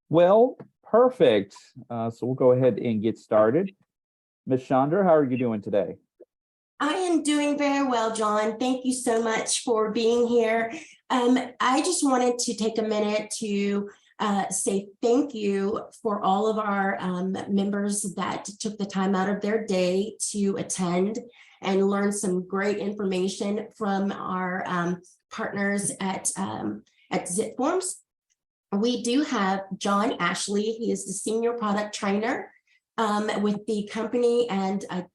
Well, perfect. So we'll go ahead and get started. Ms. Chandra, how are you doing today? I am doing very well, John. Thank you so much for being here. I just wanted to take a minute to say thank you for all of our members that took the time out of their day to attend and learn some great information from our partners at zipForms. We do have John Ashley. He is the senior product trainer with the company, and I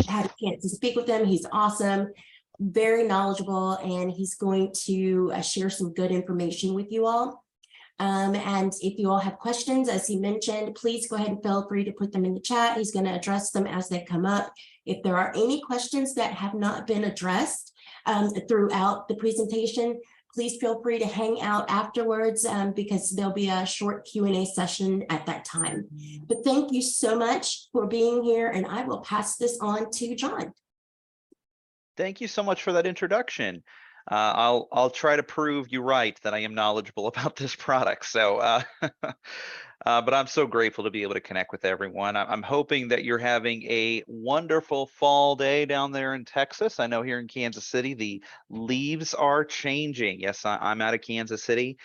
had a chance to speak with him. He's awesome, very knowledgeable, and he's going to share some good information with you all. And if you all have questions, as he mentioned, please go ahead and feel free to put them in the chat. He's going to address them as they come up. If there are any questions that have not been addressed throughout the presentation, please feel free to hang out afterwards because there'll be a short Q&A session at that time. But thank you so much for being here, and I will pass this on to John. Thank you so much for that introduction. I'll try to prove you right that I am knowledgeable about this product. So, but I'm so grateful to be able to connect with everyone. I'm hoping that you're having a wonderful fall day down there in Texas. I know here in Kansas City, the leaves are changing. Yes, I'm out of Kansas City,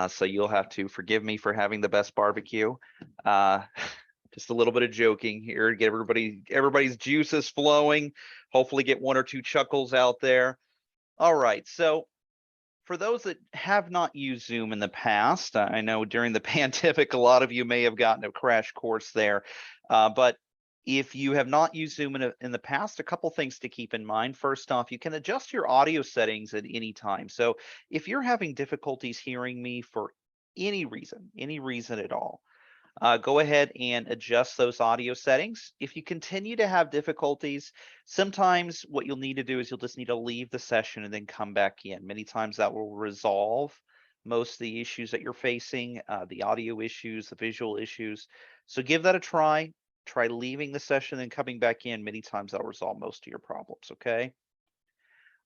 so you'll have to forgive me for having the best barbecue. Just a little bit of joking here to get everybody's juices flowing. Hopefully get one or two chuckles out there. All right, so for those that have not used Zoom in the past, I know during the pandemic, a lot of you may have gotten a crash course there, but if you have not used Zoom in the past, a couple things to keep in mind. First off, you can adjust your audio settings at any time. So if you're having difficulties hearing me for any reason at all, go ahead and adjust those audio settings. If you continue to have difficulties, sometimes what you'll need to do is you'll just need to leave the session and then come back in. Many times that will resolve most of the issues that you're facing, the audio issues, the visual issues. So give that a try. Try leaving the session and coming back in. Many times that'll resolve most of your problems, okay?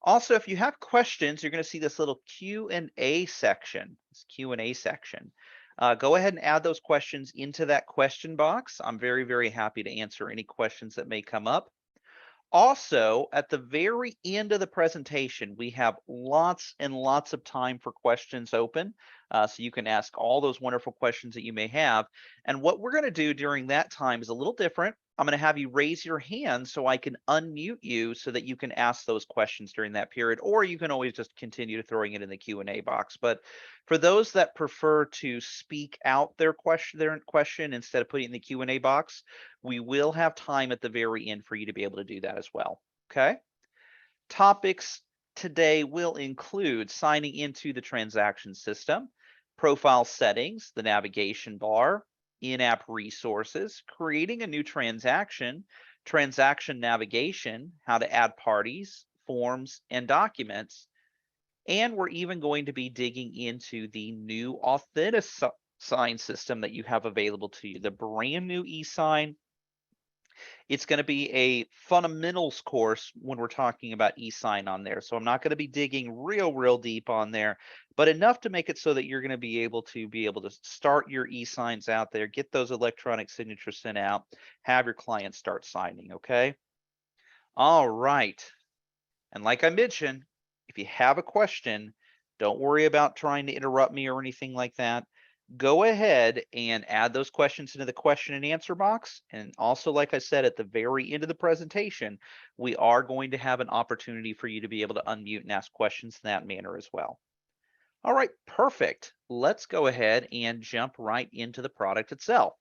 Also, if you have questions, you're going to see this little Q&A section, go ahead and add those questions into that question box. I'm very, very happy to answer any questions that may come up. Also, at the very end of the presentation, we have lots and lots of time for questions open. So you can ask all those wonderful questions that you may have. And what we're going to do during that time is a little different. I'm going to have you raise your hand so I can unmute you so that you can ask those questions during that period, or you can always just continue throwing it in the Q&A box. But for those that prefer to speak out their question instead of putting it in the Q&A box, we will have time at the very end for you to be able to do that as well, okay? Topics today will include signing into the transaction system, profile settings, the navigation bar, in-app resources, creating a new transaction, transaction navigation, how to add parties, forms, and documents. And we're even going to be digging into the new Authentisign system that you have available to you, the brand new eSign. It's going to be a fundamentals course when we're talking about eSign on there. So I'm not going to be digging real deep on there, but enough to make it so that you're going to be able to start your eSigns out there, get those electronic signatures sent out, have your clients start signing, okay? All right. And like I mentioned, if you have a question, don't worry about trying to interrupt me or anything like that. Go ahead and add those questions into the question and answer box. And also, like I said, at the very end of the presentation, we are going to have an opportunity for you to be able to unmute and ask questions in that manner as well. All right, perfect. Let's go ahead and jump right into the product itself.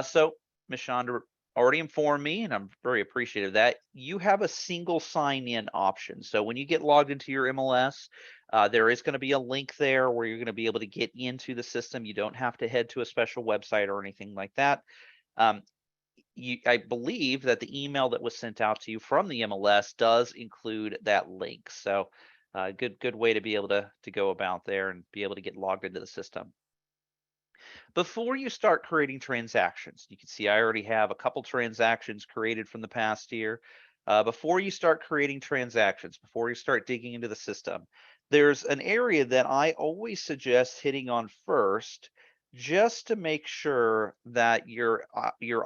So Ms. Chandra already informed me, and I'm very appreciative of that, you have a single sign-in option. So when you get logged into your MLS, there is going to be a link there where you're going to be able to get into the system. You don't have to head to a special website or anything like that. I believe that the email that was sent out to you from the MLS does include that link. So good way to be able to go about there and be able to get logged into the system. Before you start creating transactions, you can see I already have a couple transactions created from the past year. Before you start creating transactions, before you start digging into the system, there's an area that I always suggest hitting on first, just to make sure that your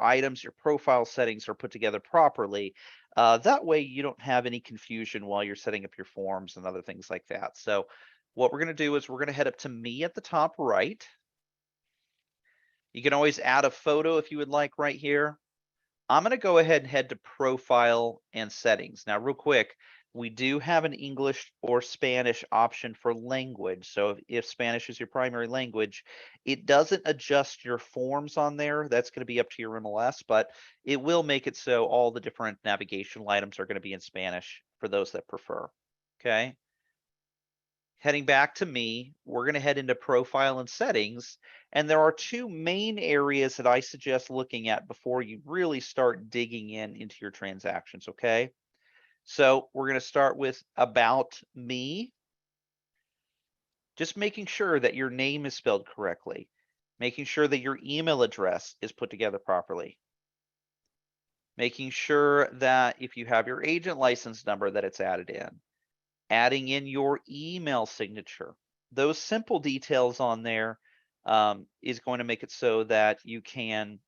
items, your profile settings are put together properly. That way you don't have any confusion while you're setting up your forms and other things like that. So what we're going to do is we're going to head up to me at the top right. You can always add a photo if you would like right here. I'm going to go ahead and head to profile and settings. Now, real quick, we do have an English or Spanish option for language. So if Spanish is your primary language, it doesn't adjust your forms on there. That's going to be up to your MLS, but it will make it so all the different navigational items are going to be in Spanish for those that prefer. Okay. Heading back to me, we're going to head into profile and settings. And there are two main areas that I suggest looking at before you really start digging into your transactions, okay? So we're going to start with about me. Just making sure that your name is spelled correctly. Making sure that your email address is put together properly. Making sure that if you have your agent license number that it's added in. Adding in your email signature. Those simple details on there is going to make it so that you can,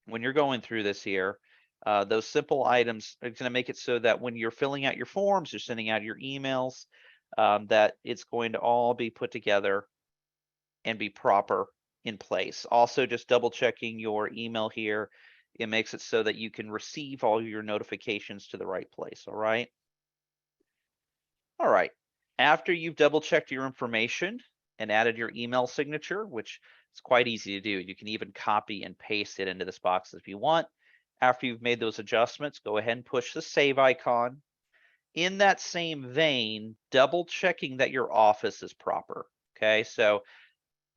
when you're going through this here, those simple items are going to make it so that when you're filling out your forms, you're sending out your emails, that it's going to all be put together and be proper in place. Also, just double checking your email here. It makes it so that you can receive all your notifications to the right place, all right? All right, after you've double checked your information and added your email signature, which is quite easy to do, you can even copy and paste it into this box if you want. After you've made those adjustments, go ahead and push the save icon. In that same vein, double checking that your office is proper. Okay, so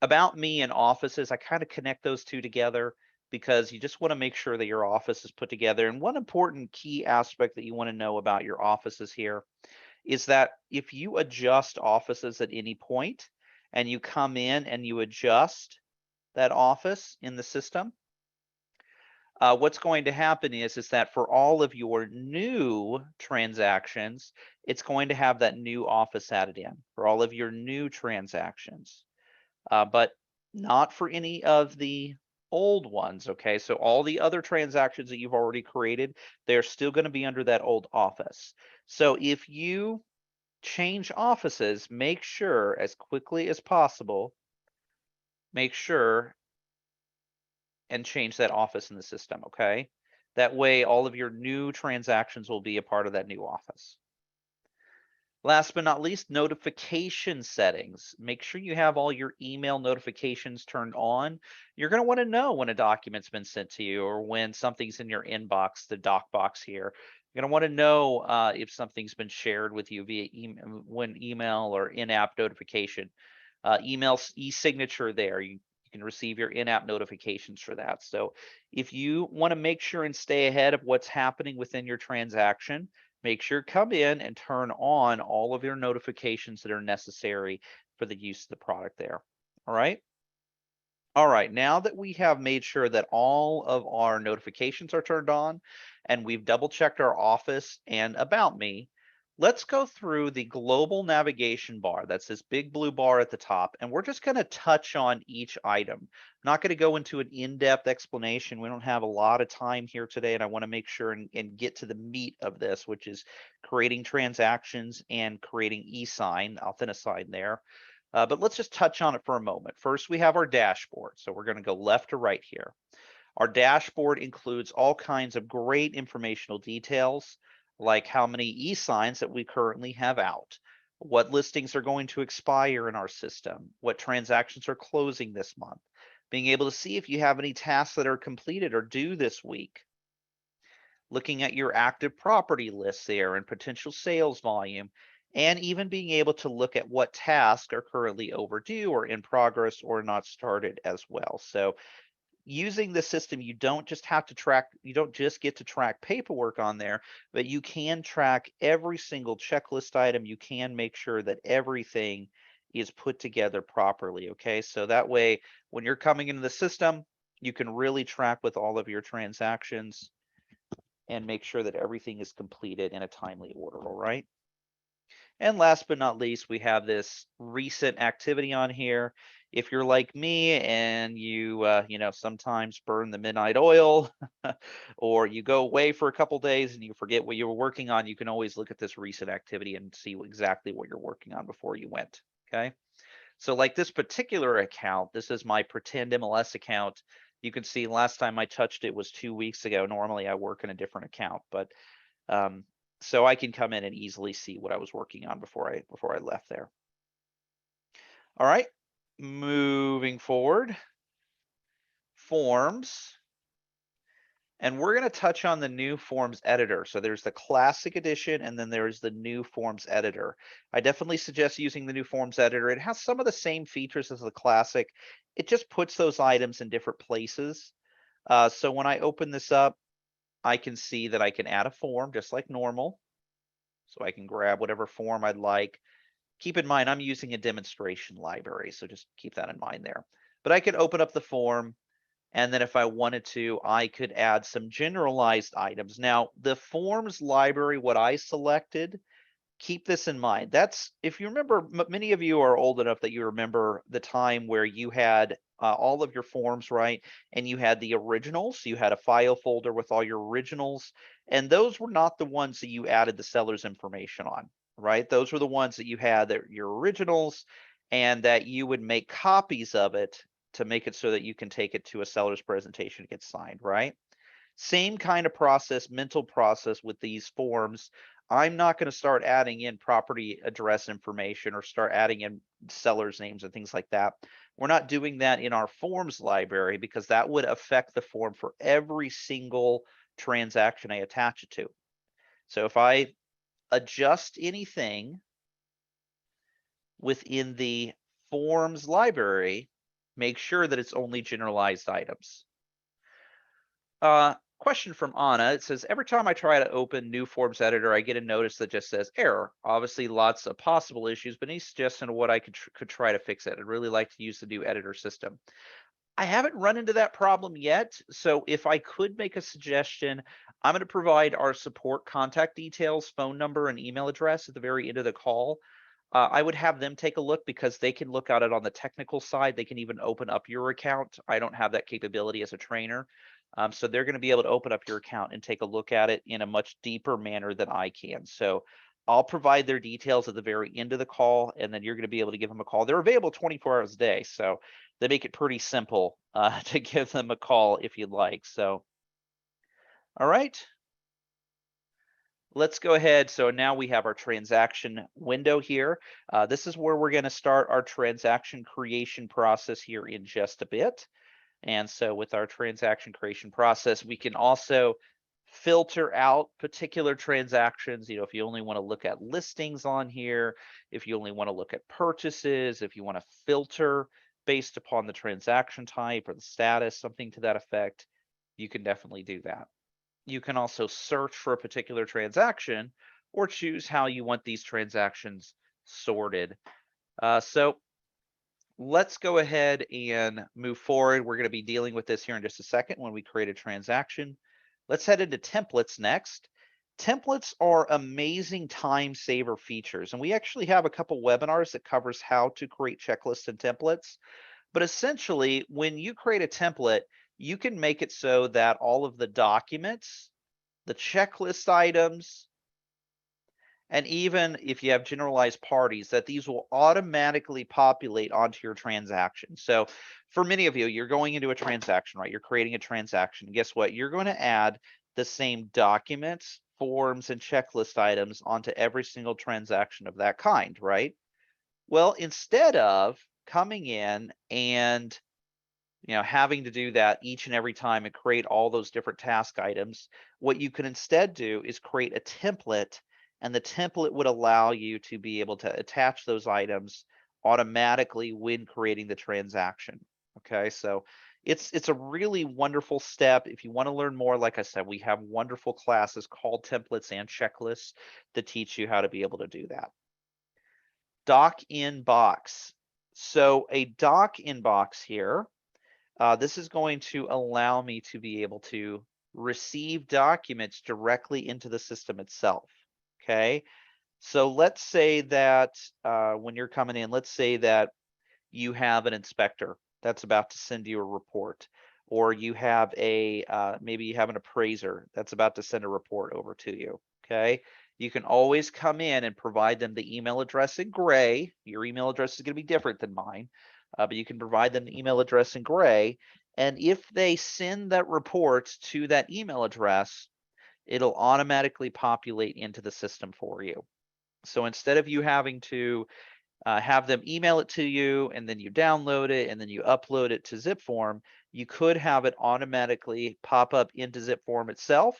about me and offices, I kind of connect those two together because you just want to make sure that your office is put together. And one important key aspect that you want to know about your offices here is that if you adjust offices at any point and you come in and you adjust that office in the system, what's going to happen is that for all of your new transactions, it's going to have that new office added in for all of your new transactions, but not for any of the old ones. Okay, so all the other transactions that you've already created, they're still going to be under that old office. So if you change offices, make sure as quickly as possible, make sure and change that office in the system, okay? That way all of your new transactions will be a part of that new office. Last but not least, notification settings. Make sure you have all your email notifications turned on. You're going to want to know when a document's been sent to you or when something's in your inbox, the doc box here. You're going to want to know if something's been shared with you via email or in-app notification. Email e-signature there. You can receive your in-app notifications for that. So if you want to make sure and stay ahead of what's happening within your transaction, make sure come in and turn on all of your notifications that are necessary for the use of the product there. All right. All right, now that we have made sure that all of our notifications are turned on and we've double checked our office and about me, let's go through the global navigation bar. That's this big blue bar at the top, and we're just going to touch on each item. I'm not going to go into an in-depth explanation. We don't have a lot of time here today, and I want to make sure and get to the meat of this, which is creating transactions and creating eSign, Authentisign there. But let's just touch on it for a moment. First, we have our dashboard. So we're going to go left to right here. Our dashboard includes all kinds of great informational details, like how many eSigns that we currently have out, what listings are going to expire in our system, what transactions are closing this month, being able to see if you have any tasks that are completed or due this week, looking at your active property lists there and potential sales volume, and even being able to look at what tasks are currently overdue or in progress or not started as well. So using the system, you don't just get to track paperwork on there, but you can track every single checklist item. You can make sure that everything is put together properly. Okay, so that way when you're coming into the system, you can really track with all of your transactions and make sure that everything is completed in a timely order. All right. And last but not least, we have this recent activity on here. If you're like me and you, sometimes burn the midnight oil or you go away for a couple days and you forget what you were working on, you can always look at this recent activity and see exactly what you're working on before you went. Okay. So like this particular account, this is my pretend MLS account. You can see last time I touched it was 2 weeks ago. Normally I work in a different account, but so I can come in and easily see what I was working on before I left there. All right, moving forward, forms. And we're going to touch on the new forms editor. So there's the classic edition and then there's the new forms editor. I definitely suggest using the new forms editor. It has some of the same features as the classic. It just puts those items in different places. So when I open this up, I can see that I can add a form just like normal. So I can grab whatever form I'd like. Keep in mind, I'm using a demonstration library, so just keep that in mind there. But I could open up the form, and then if I wanted to, I could add some generalized items. Now, the forms library, what I selected, keep this in mind. That's, if you remember, many of you are old enough that you remember the time where you had all of your forms, right? And you had the originals. You had a file folder with all your originals, and those were not the ones that you added the seller's information on, right? Those were the ones that you had that your originals and that you would make copies of it to make it so that you can take it to a seller's presentation to get signed, right? Same kind of process, mental process with these forms. I'm not going to start adding in property address information or start adding in sellers' names and things like that. We're not doing that in our forms library because that would affect the form for every single transaction I attach it to. So if I adjust anything within the forms library, make sure that it's only generalized items. Question from Anna. It says, every time I try to open new forms editor, I get a notice that just says error. Obviously, lots of possible issues, but any suggestion of what I could try to fix it? I'd really like to use the new editor system. I haven't run into that problem yet. So if I could make a suggestion, I'm going to provide our support contact details, phone number, and email address at the very end of the call. I would have them take a look because they can look at it on the technical side. They can even open up your account. I don't have that capability as a trainer. So they're going to be able to open up your account and take a look at it in a much deeper manner than I can. So I'll provide their details at the very end of the call, and then you're going to be able to give them a call. They're available 24 hours a day, so they make it pretty simple to give them a call if you'd like. So, all right. Let's go ahead. So now we have our transaction window here. This is where we're going to start our transaction creation process here in just a bit. And so with our transaction creation process, we can also filter out particular transactions. You know, if you only want to look at listings on here, if you only want to look at purchases, if you want to filter based upon the transaction type or the status, something to that effect, you can definitely do that. You can also search for a particular transaction or choose how you want these transactions sorted. So let's go ahead and move forward. We're going to be dealing with this here in just a second when we create a transaction. Let's head into templates next. Templates are amazing time saver features, and we actually have a couple webinars that covers how to create checklists and templates. But essentially, when you create a template, you can make it so that all of the documents, the checklist items, and even if you have generalized parties, that these will automatically populate onto your transaction. So for many of you, you're going into a transaction, right? You're creating a transaction. Guess what? You're going to add the same documents, forms, and checklist items onto every single transaction of that kind, right? Well, instead of coming in and having to do that each and every time and create all those different task items, what you can instead do is create a template, and the template would allow you to be able to attach those items automatically when creating the transaction. Okay, so it's a really wonderful step. If you want to learn more, like I said, we have wonderful classes called templates and checklists that teach you how to be able to do that. Doc inbox. So a doc inbox here, this is going to allow me to be able to receive documents directly into the system itself. Okay, So let's say that when you're coming in, let's say that you have an inspector that's about to send you a report, or you have a maybe you have an appraiser that's about to send a report over to you. Okay, you can always come in and provide them the email address in gray. Your email address is going to be different than mine, but you can provide them the email address in gray. And if they send that report to that email address, it'll automatically populate into the system for you. So instead of you having to have them email it to you, and then you download it, and then you upload it to zipForm, you could have it automatically pop up into zipForm itself,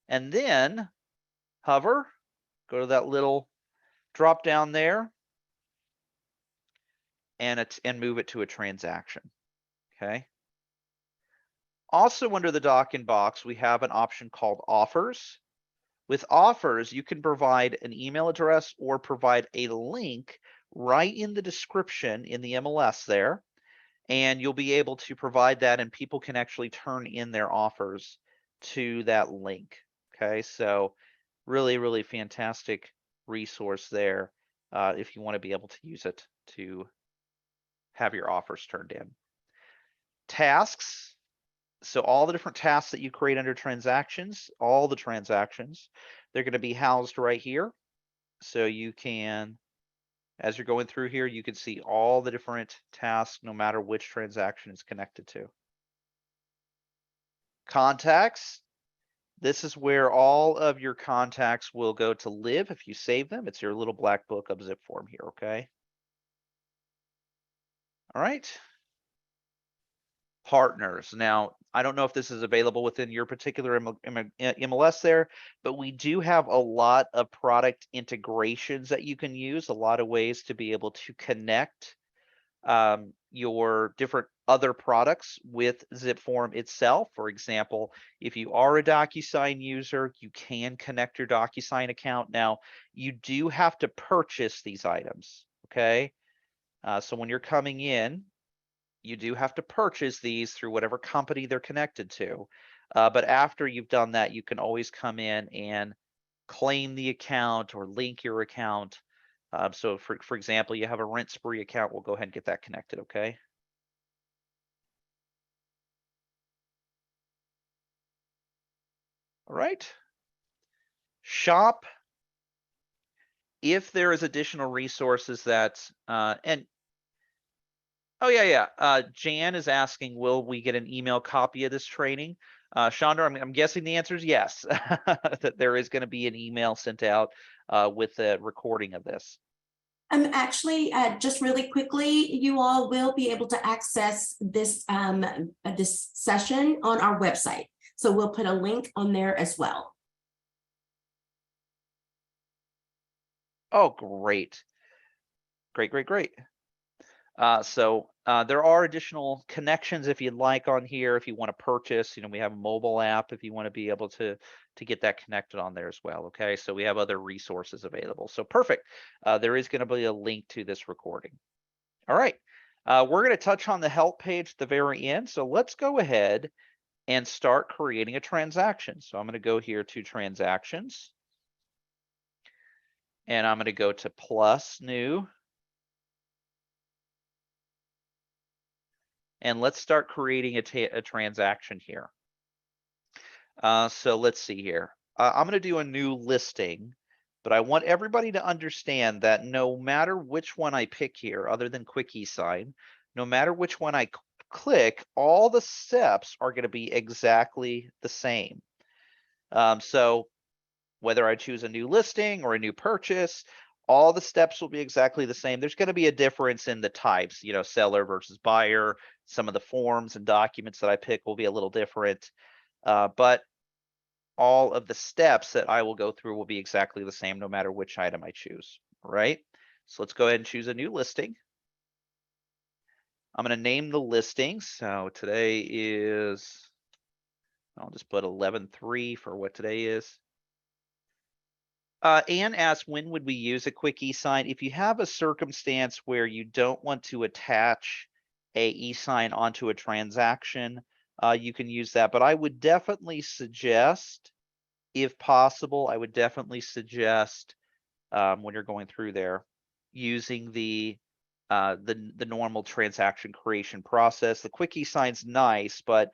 and then hover, go to that little drop down there, and move it to a transaction. Okay. Also under the dock box, we have an option called offers. With offers, you can provide an email address or provide a link right in the description in the MLS there, and you'll be able to provide that, and people can actually turn in their offers to that link. Okay, so really, really fantastic resource there if you want to be able to use it to have your offers turned in. Tasks. So all the different tasks that you create under transactions, all the transactions, they're going to be housed right here. So you can, as you're going through here, you can see all the different tasks, no matter which transaction it's connected to. Contacts. This is where all of your contacts will go to live if you save them. It's your little black book of zipForm here, okay? All right. Partners. Now, I don't know if this is available within your particular MLS there, but we do have a lot of product integrations that you can use, a lot of ways to be able to connect your different other products with zipForm itself. For example, if you are a DocuSign user, you can connect your DocuSign account. Now, you do have to purchase these items, okay? So when you're coming in, you do have to purchase these through whatever company they're connected to. But after you've done that, you can always come in and claim the account or link your account. So for example, you have a rent spree account, we'll go ahead and get that connected, okay? All right. Shop. If there is additional resources that, and oh yeah. Jan is asking, will we get an email copy of this training? Chandra, I'm guessing the answer is yes, that there is going to be an email sent out with a recording of this. Actually, just really quickly, you all will be able to access this this session on our website. So we'll put a link on there as well. Oh, great. Great. So there are additional connections if you'd like on here, if you want to purchase, we have a mobile app if you want to be able to get that connected on there as well. Okay, so we have other resources available. So perfect. There is going to be a link to this recording. All right, we're going to touch on the help page at the very end. So let's go ahead and start creating a transaction. So I'm going to go here to transactions, and I'm going to go to plus new. And let's start creating a transaction here. So let's see here. I'm going to do a new listing, but I want everybody to understand that no matter which one I pick here, other than Quick eSign, no matter which one I click, all the steps are going to be exactly the same. So whether I choose a new listing or a new purchase, all the steps will be exactly the same. There's going to be a difference in the types, seller versus buyer. Some of the forms and documents that I pick will be a little different, but all of the steps that I will go through will be exactly the same no matter which item I choose, all right? So let's go ahead and choose a new listing. I'm going to name the listing. So today is, I'll just put 11/3 for what today is. Anne asked, when would we use a Quick eSign? If you have a circumstance where you don't want to attach a eSign onto a transaction, you can use that. But I would definitely suggest, if possible, when you're going through there using the normal transaction creation process. The quick eSign's nice, but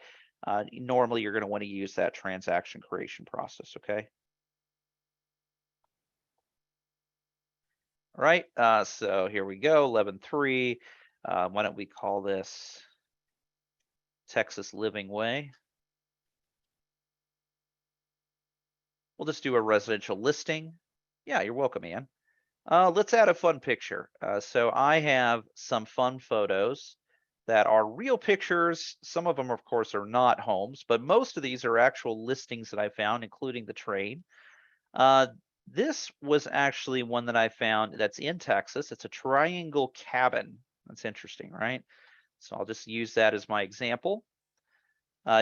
normally you're going to want to use that transaction creation process, okay? All right, so here we go, 11.3. Why don't we call this Texas Living Way? We'll just do a residential listing. Yeah, you're welcome, Ann. Let's add a fun picture. So I have some fun photos that are real pictures. Some of them, of course, are not homes, but most of these are actual listings that I found, including the train. This was actually one that I found that's in Texas. It's a triangle cabin. That's interesting, right? So I'll just use that as my example.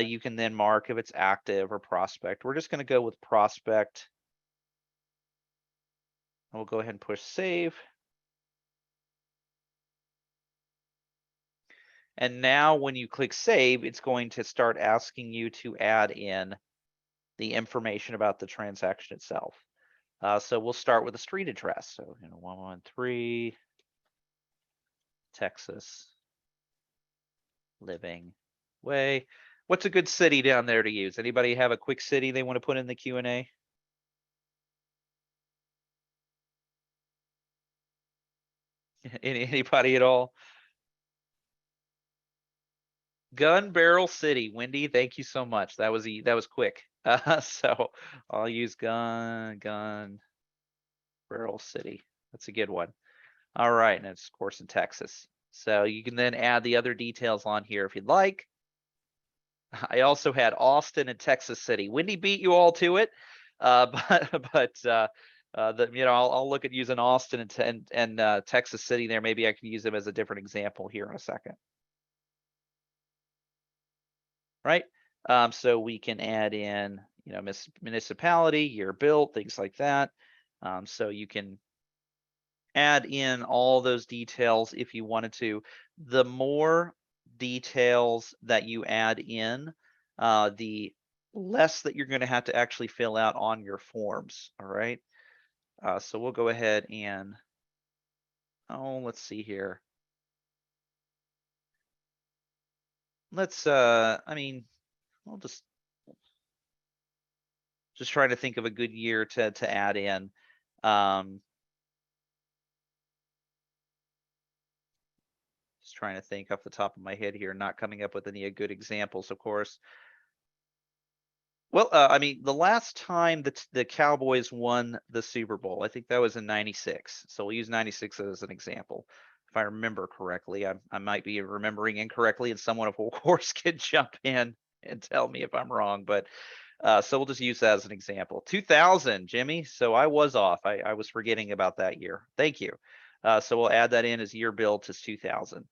You can then mark if it's active or prospect. We're just going to go with prospect. We'll go ahead and push save. And now when you click save, it's going to start asking you to add in the information about the transaction itself. So we'll start with a street address. So 113 Texas Living Way. What's a good city down there to use? Anybody have a quick city they want to put in the Q&A? Anybody at all? Gun Barrel City. Wendy, thank you so much. That was quick. So I'll use Gun Barrel City. That's a good one. All right, and it's of course in Texas. So you can then add the other details on here if you'd like. I also had Austin and Texas City. Wendy beat you all to it, but I'll look at using Austin and Texas City there. Maybe I can use them as a different example here in a second. Right? So we can add in, municipality, year built, things like that. So you can add in all those details if you wanted to. The more details that you add in, the less that you're going to have to actually fill out on your forms. All right. So we'll go ahead and, let's see here. Let's, we'll just trying to think of a good year to add in. Just trying to think off the top of my head here, not coming up with any good examples, of course. Well, the last time the Cowboys won the Super Bowl, I think that was in '96. So we'll use '96 as an example. If I remember correctly, I might be remembering incorrectly, and someone, of course, can jump in and tell me if I'm wrong. But so we'll just use that as an example. 2000, Jimmy. So I was off. I was forgetting about that year. Thank you. So we'll add that in as year built as 2000.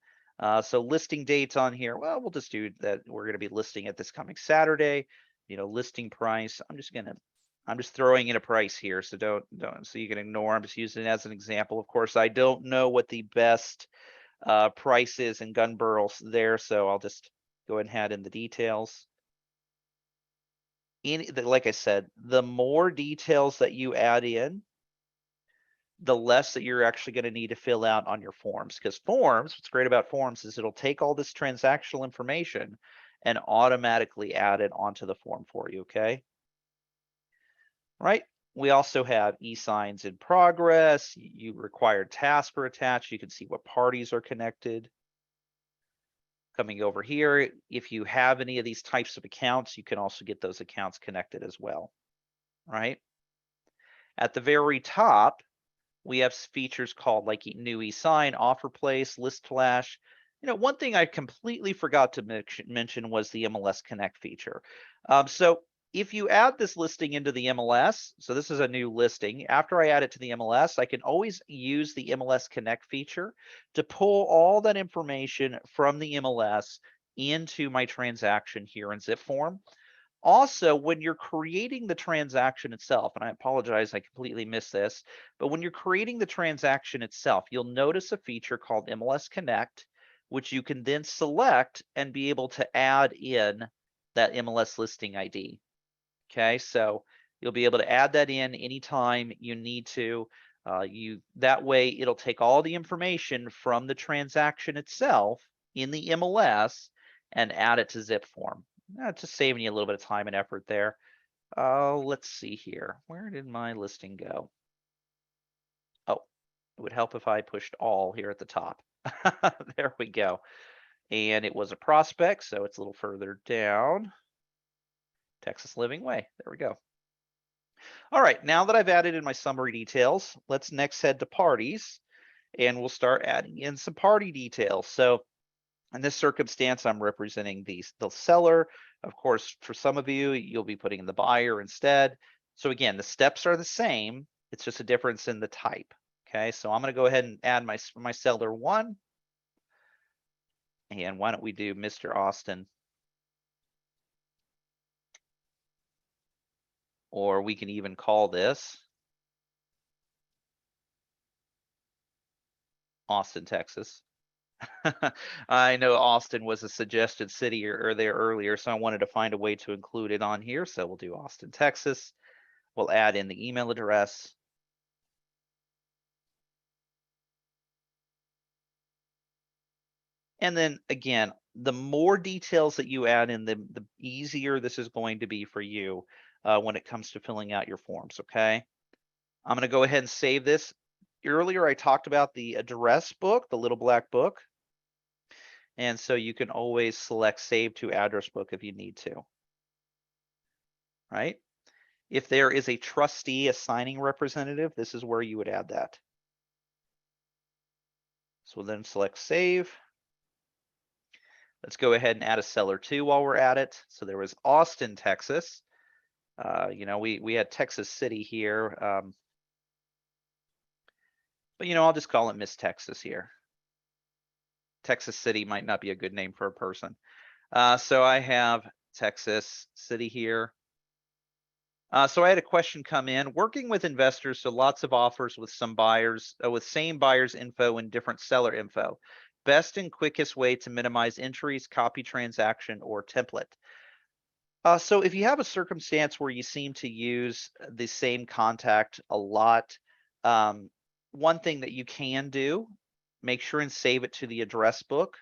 So listing dates on here. Well, we'll just do that. We're going to be listing it this coming Saturday. Listing price. I'm just throwing in a price here. So don't, so you can ignore. I'm just using it as an example. Of course, I don't know what the best price is in gun barrels there. So I'll just go ahead and add in the details. Like I said, the more details that you add in, the less that you're actually going to need to fill out on your forms. Because forms, what's great about forms is it'll take all this transactional information and automatically add it onto the form for you, okay? Right? We also have eSigns in progress. You required tasks are attached. You can see what parties are connected. Coming over here, if you have any of these types of accounts, you can also get those accounts connected as well, right? At the very top, we have features called like new eSign, offer place, list flash. One thing I completely forgot to mention was the MLS Connect feature. So if you add this listing into the MLS, so this is a new listing, after I add it to the MLS, I can always use the MLS Connect feature to pull all that information from the MLS into my transaction here in zipForm. Also, when you're creating the transaction itself, and I apologize, I completely missed this, but when you're creating the transaction itself, you'll notice a feature called MLS Connect, which you can then select and be able to add in that MLS listing ID. Okay, so you'll be able to add that in anytime you need to. That way it'll take all the information from the transaction itself in the MLS and add it to zipForm. Just saving you a little bit of time and effort there. Let's see here. Where did my listing go? Oh, it would help if I pushed all here at the top. There we go. And it was a prospect, so it's a little further down. Texas Living Way. There we go. All right, now that I've added in my summary details, let's next head to parties, and we'll start adding in some party details. So in this circumstance, I'm representing the seller. Of course, for some of you, you'll be putting in the buyer instead. So again, the steps are the same. It's just a difference in the type. Okay, so I'm going to go ahead and add my seller 1. And why don't we do Mr. Austin? Or we can even call this Austin, Texas. I know Austin was a suggested city or there earlier, so I wanted to find a way to include it on here. So we'll do Austin, Texas. We'll add in the email address. And then again, the more details that you add in, the easier this is going to be for you when it comes to filling out your forms, okay? I'm gonna go ahead and save this. Earlier, I talked about the address book, the little black book. And so you can always select Save to Address Book if you need to, right? If there is a trustee, a signing representative, this is where you would add that. So we'll then select Save. Let's go ahead and add a seller 2 while we're at it. So there was Austin, Texas. You know, we had Texas City here. But, you know, I'll just call it Miss Texas here. Texas City might not be a good name for a person. So I have Texas City here. So I had a question come in. Working with investors, so lots of offers with some buyers, with same buyer's info and different seller info. Best and quickest way to minimize entries, copy transaction, or template. So if you have a circumstance where you seem to use the same contact a lot, one thing that you can do, make sure and save it to the address book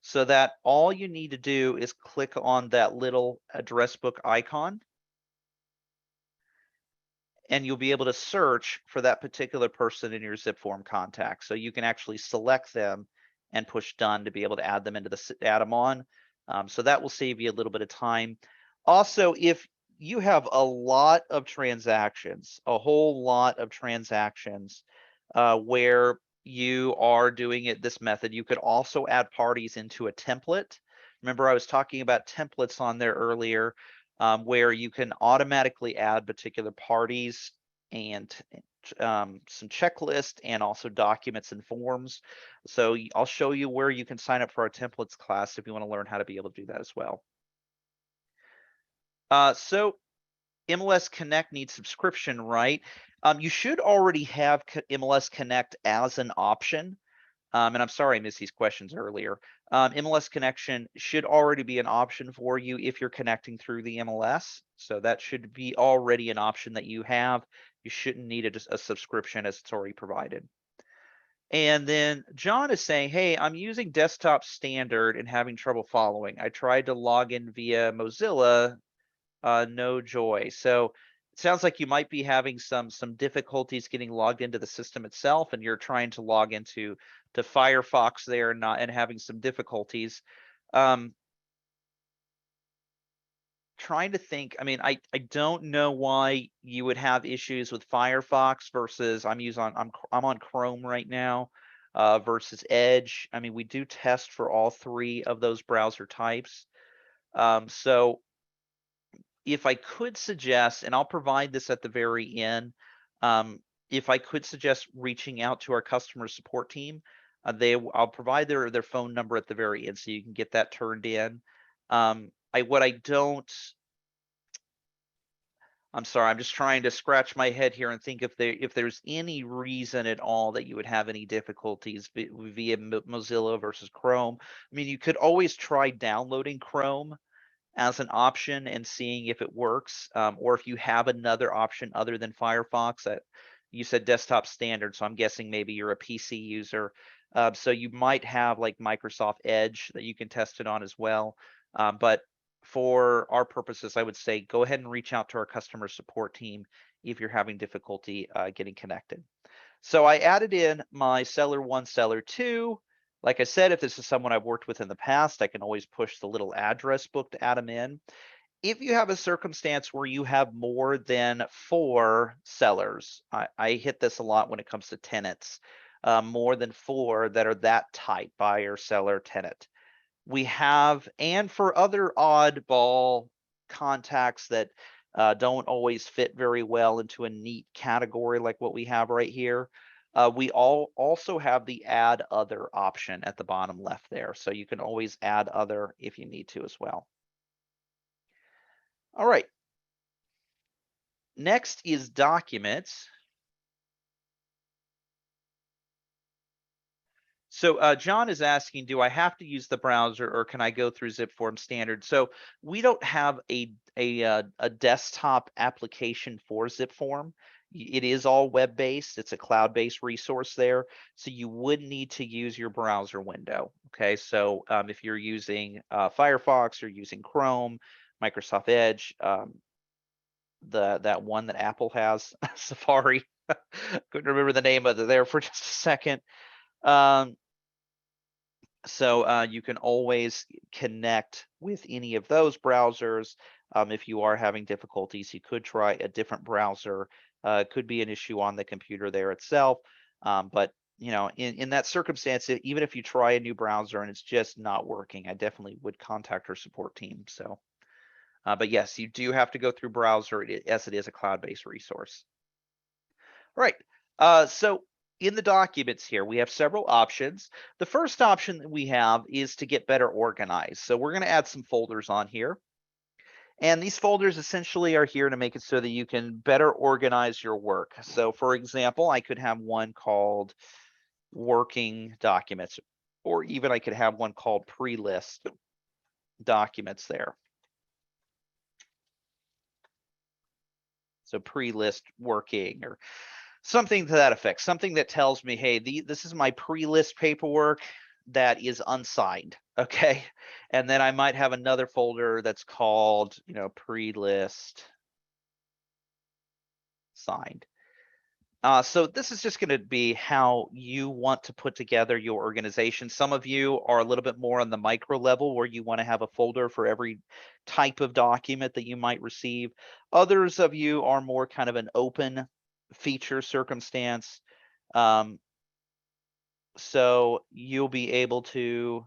so that all you need to do is click on that little address book icon and you'll be able to search for that particular person in your zipForm contact. So you can actually select them and push done to be able to add them into add them on. So that will save you a little bit of time. Also, if you have a lot of transactions, a whole lot of transactions where you are doing it this method, you could also add parties into a template. Remember, I was talking about templates on there earlier, where you can automatically add particular parties and some checklists and also documents and forms. So I'll show you where you can sign up for our templates class if you want to learn how to be able to do that as well. So MLS Connect needs subscription, right? You should already have MLS Connect as an option. And I'm sorry I missed these questions earlier. MLS connection should already be an option for you if you're connecting through the MLS. So that should be already an option that you have. You shouldn't need a subscription as it's already provided. And then John is saying, hey, I'm using desktop standard and having trouble following. I tried to log in via Mozilla, no joy. So it sounds like you might be having some difficulties getting logged into the system itself, and you're trying to log into Firefox there and having some difficulties. Trying to think. I mean, I don't know why you would have issues with Firefox versus I'm on Chrome right now versus Edge. I mean, we do test for all 3 of those browser types. So if I could suggest, and I'll provide this at the very end, if I could suggest reaching out to our customer support team, I'll provide their phone number at the very end so you can get that turned in. I'm sorry, I'm just trying to scratch my head here and think if there's any reason at all that you would have any difficulties via Mozilla versus Chrome. I mean, you could always try downloading Chrome as an option and seeing if it works, or if you have another option other than Firefox. That, you said desktop standard, so I'm guessing maybe you're a PC user. So you might have like Microsoft Edge that you can test it on as well. But for our purposes, I would say go ahead and reach out to our customer support team if you're having difficulty getting connected. So I added in my seller 1, seller 2. Like I said, if this is someone I've worked with in the past, I can always push the little address book to add them in. If you have a circumstance where you have more than 4 sellers, I hit this a lot when it comes to tenants, more than 4 that are that type, buyer, seller, tenant. We have, and for other oddball contacts that don't always fit very well into a neat category like what we have right here, we also have the add other option at the bottom left there. So you can always add other if you need to as well. All right. Next is documents. So John is asking, do I have to use the browser or can I go through zipForm standard? So we don't have a desktop application for zipForm. It is all web-based. It's a cloud-based resource there. So you would need to use your browser window. Okay, so if you're using Firefox or using Chrome, Microsoft Edge, that one that Apple has, Safari. Couldn't remember the name of it there for just a second. So you can always connect with any of those browsers. If you are having difficulties, you could try a different browser. It could be an issue on the computer there itself. But you know, in that circumstance, even if you try a new browser and it's just not working, I definitely would contact our support team. So, but yes, you do have to go through browser as it is a cloud-based resource. All right. So in the documents here, we have several options. The first option that we have is to get better organized. So we're going to add some folders on here. And these folders essentially are here to make it so that you can better organize your work. So for example, I could have one called working documents, or even I could have one called pre-list documents there. So pre-list working or something to that effect, something that tells me, hey, this is my pre-list paperwork that is unsigned, okay? And then I might have another folder that's called, you know, pre-list signed. So this is just going to be how you want to put together your organization. Some of you are a little bit more on the micro level where you want to have a folder for every type of document that you might receive. Others of you are more kind of an open feature circumstance. So you'll be able to,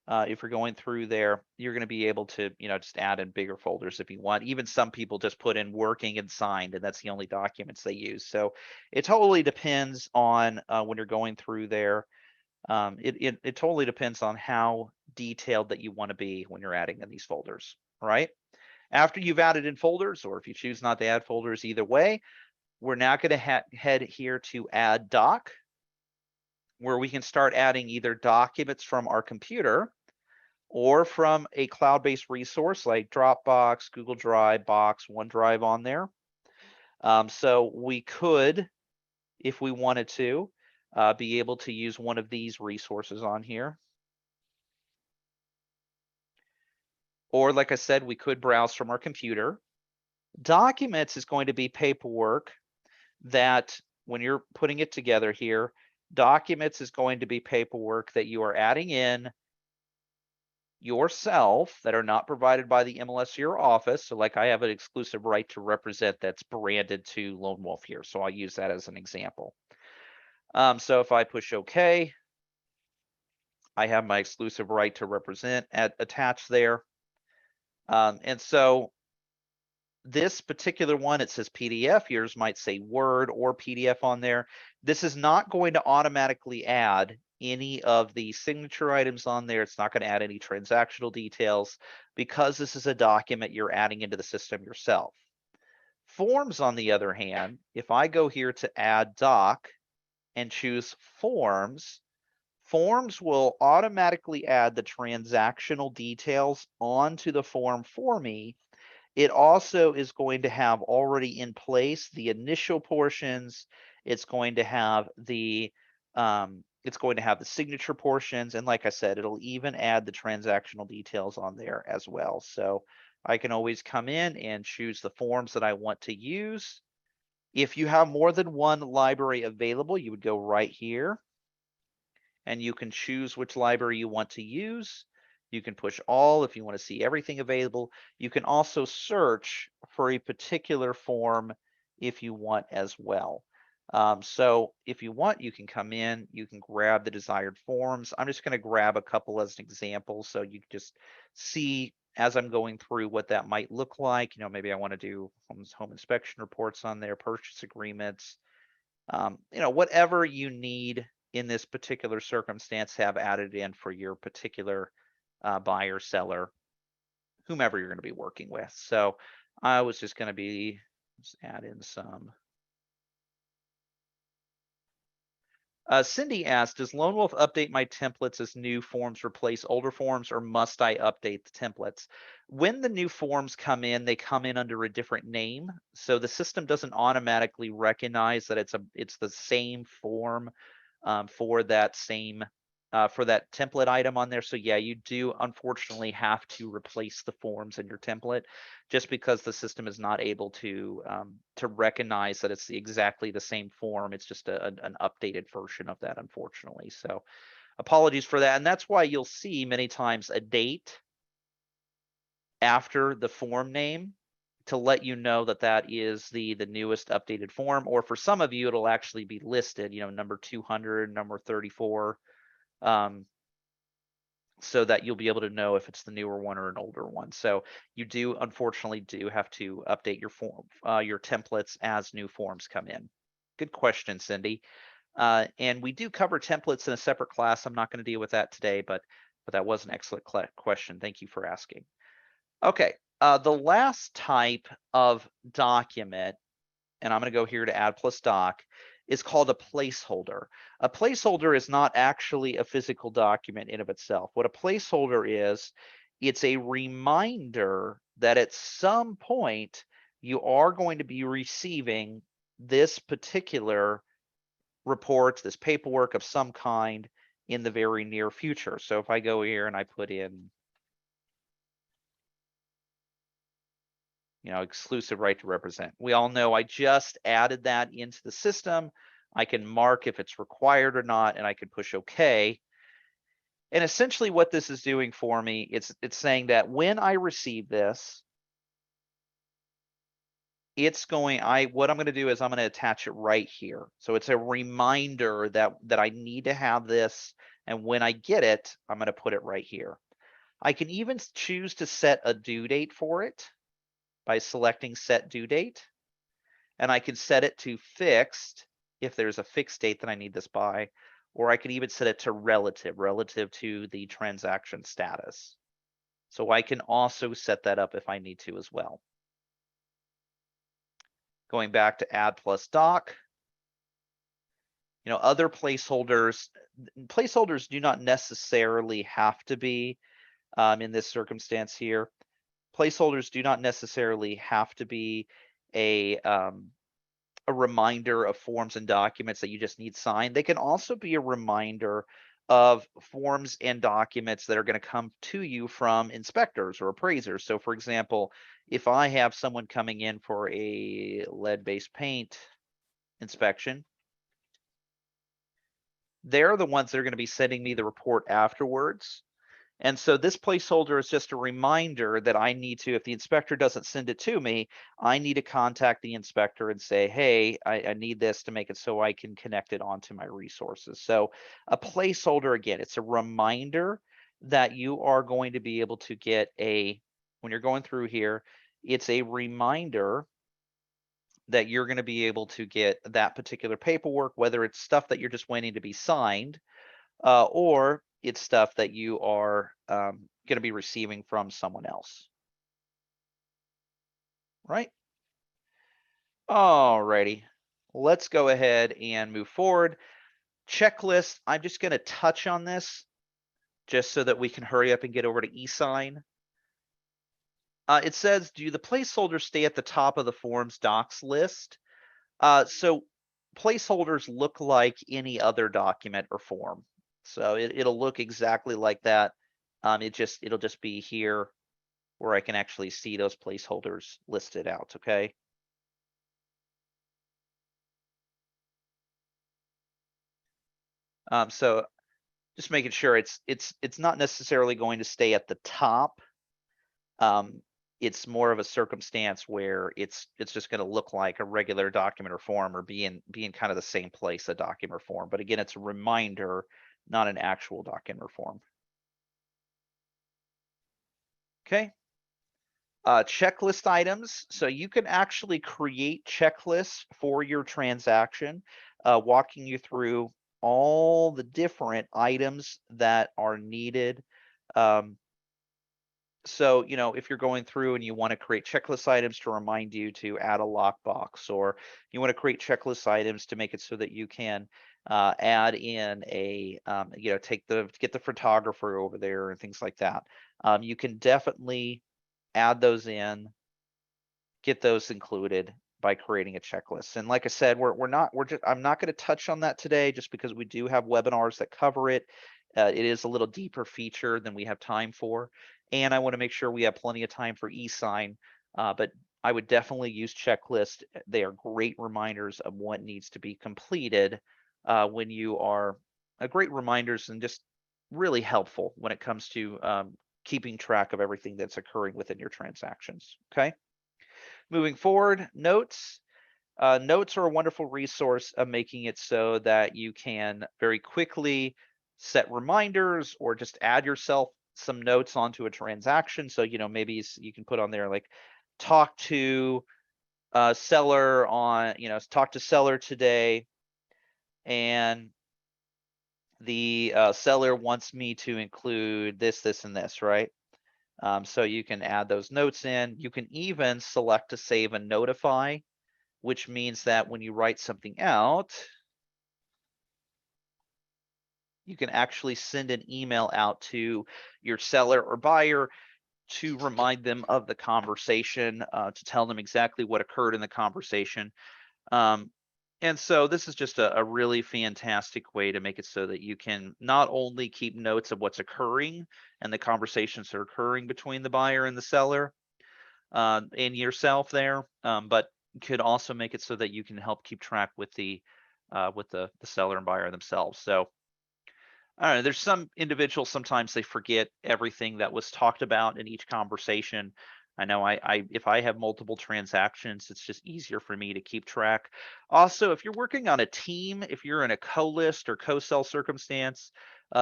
if you're going through there, you're going to be able to, you know, just add in bigger folders if you want. Even some people just put in working and signed, and that's the only documents they use. So it totally depends on when you're going through there. It totally depends on how detailed that you want to be when you're adding in these folders. All right. After you've added in folders, or if you choose not to add folders, either way, we're now going to head here to add doc, where we can start adding either documents from our computer or from a cloud-based resource like Dropbox, Google Drive, Box, OneDrive on there. So we could, if we wanted to, be able to use one of these resources on here. Or like I said, we could browse from our computer. Documents is going to be paperwork that when you're putting it together here, documents is going to be paperwork that you are adding in yourself that are not provided by the MLS or your office. So like I have an exclusive right to represent that's branded to Lone Wolf here. So I'll use that as an example. So if I push OK, I have my exclusive right to represent attached there. And so this particular one, it says PDF. Yours might say Word or PDF on there. This is not going to automatically add any of the signature items on there. It's not going to add any transactional details because this is a document you're adding into the system yourself. Forms, on the other hand, if I go here to add doc and choose forms, forms will automatically add the transactional details onto the form for me. It also is going to have already in place the initial portions It's going to have the signature portions, and like I said, it'll even add the transactional details on there as well. So I can always come in and choose the forms that I want to use. If you have more than one library available, you would go right here and you can choose which library you want to use. You can push all if you want to see everything available. You can also search for a particular form if you want as well. So if you want, you can come in, you can grab the desired forms. I'm just going to grab a couple as an example so you can just see as I'm going through what that might look like. You know, maybe I want to do home inspection reports on there, purchase agreements, you know, whatever you need in this particular circumstance, have added in for your particular buyer, seller, whomever you're going to be working with. So I was just going to be, just add in some. Cindy asked, does Lone Wolf update my templates as new forms replace older forms, or must I update the templates? When the new forms come in, they come in under a different name. So the system doesn't automatically recognize that it's the same form for that template item on there. So yeah, you do unfortunately have to replace the forms in your template, just because the system is not able to recognize that it's exactly the same form. It's just an updated version of that, unfortunately. So apologies for that. And that's why you'll see many times a date after the form name to let you know that that is the newest updated form. Or for some of you, it'll actually be listed, you know, number 200, number 34, so that you'll be able to know if it's the newer one or an older one. So you do unfortunately have to update your form, your templates as new forms come in. Good question, Cindy. And we do cover templates in a separate class. I'm not going to deal with that today, but that was an excellent question. Thank you for asking. Okay, the last type of document, and I'm going to go here to add plus doc, is called a placeholder. A placeholder is not actually a physical document in of itself. What a placeholder is, it's a reminder that at some point you are going to be receiving this particular report, this paperwork of some kind in the very near future. So if I go here and I put in, you know, exclusive right to represent. We all know I just added that into the system. I can mark if it's required or not, and I can push OK. And essentially what this is doing for me, it's saying that when I receive this, what I'm going to do is I'm going to attach it right here. So it's a reminder that I need to have this, and when I get it, I'm going to put it right here. I can even choose to set a due date for it by selecting set due date, and I can set it to fixed if there's a fixed date that I need this by, or I can even set it to relative to the transaction status. So I can also set that up if I need to as well. Going back to add plus doc, you know, other placeholders do not necessarily have to be in this circumstance here. Placeholders do not necessarily have to be a reminder of forms and documents that you just need signed. They can also be a reminder of forms and documents that are going to come to you from inspectors or appraisers. So for example, if I have someone coming in for a lead-based paint inspection, they're the ones that are going to be sending me the report afterwards. And so this placeholder is just a reminder that I need to, if the inspector doesn't send it to me, I need to contact the inspector and say, hey, I need this to make it so I can connect it onto my resources. So a placeholder, again, it's a reminder that you are going to be able to get when you're going through here, it's a reminder that you're going to be able to get that particular paperwork, whether it's stuff that you're just waiting to be signed, or it's stuff that you are going to be receiving from someone else. Right? Alrighty, let's go ahead and move forward. Checklist, I'm just going to touch on this just so that we can hurry up and get over to eSign. It says, do the placeholders stay at the top of the forms docs list? So placeholders look like any other document or form. So it'll look exactly like that. It'll just be here where I can actually see those placeholders listed out, okay? So just making sure it's not necessarily going to stay at the top. It's more of a circumstance where it's just going to look like a regular document or form, or be in kind of the same place a document or form. But again, it's a reminder, not an actual document or form. Okay. Checklist items. So you can actually create checklists for your transaction, walking you through all the different items that are needed. So, if you're going through and you want to create checklist items to remind you to add a lockbox, or you want to create checklist items to make it so that you can add in a, get the photographer over there and things like that. You can definitely add those in, get those included by creating a checklist. And like I said, I'm not going to touch on that today, just because we do have webinars that cover it. It is a little deeper feature than we have time for. And I want to make sure we have plenty of time for eSign, but I would definitely use checklists. They are great reminders of what needs to be completed when you are great reminders, and just really helpful when it comes to keeping track of everything that's occurring within your transactions. Okay. Moving forward, notes. Notes are a wonderful resource of making it so that you can very quickly set reminders, or just add yourself some notes onto a transaction. So, maybe you can put on there like, talk to seller on, talk to seller today, and the seller wants me to include this, this, and this, right? So you can add those notes in. You can even select to save and notify, which means that when you write something out, you can actually send an email out to your seller or buyer to remind them of the conversation, to tell them exactly what occurred in the conversation. And so this is just a really fantastic way to make it so that you can not only keep notes of what's occurring and the conversations that are occurring between the buyer and the seller, and yourself there, but could also make it so that you can help keep track with the seller and buyer themselves. So I don't know, there's some individuals, sometimes they forget everything that was talked about in each conversation. I know if I have multiple transactions, it's just easier for me to keep track. Also, if you're working on a team, if you're in a co-list or co-sell circumstance,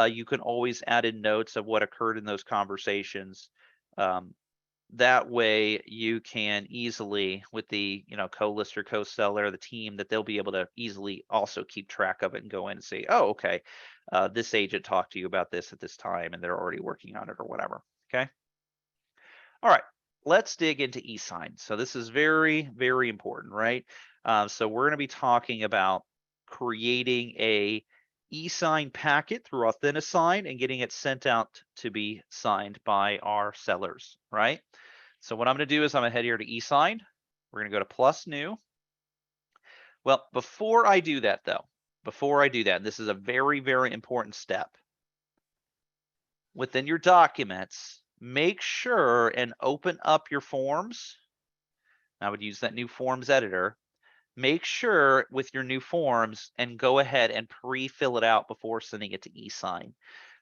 you can always add in notes of what occurred in those conversations. That way you can easily, with the co-list or co-seller, the team, that they'll be able to easily also keep track of it and go in and say, oh, okay, this agent talked to you about this at this time, and they're already working on it or whatever. Okay. All right, let's dig into eSign. So this is very, very important, right? So we're going to be talking about creating a eSign packet through Authentisign and getting it sent out to be signed by our sellers, right? So what I'm going to do is I'm going to head here to eSign. We're going to go to plus new. Well, before I do that, this is a very, very important step. Within your documents, make sure and open up your forms. I would use that new forms editor. Make sure with your new forms and go ahead and pre-fill it out before sending it to eSign.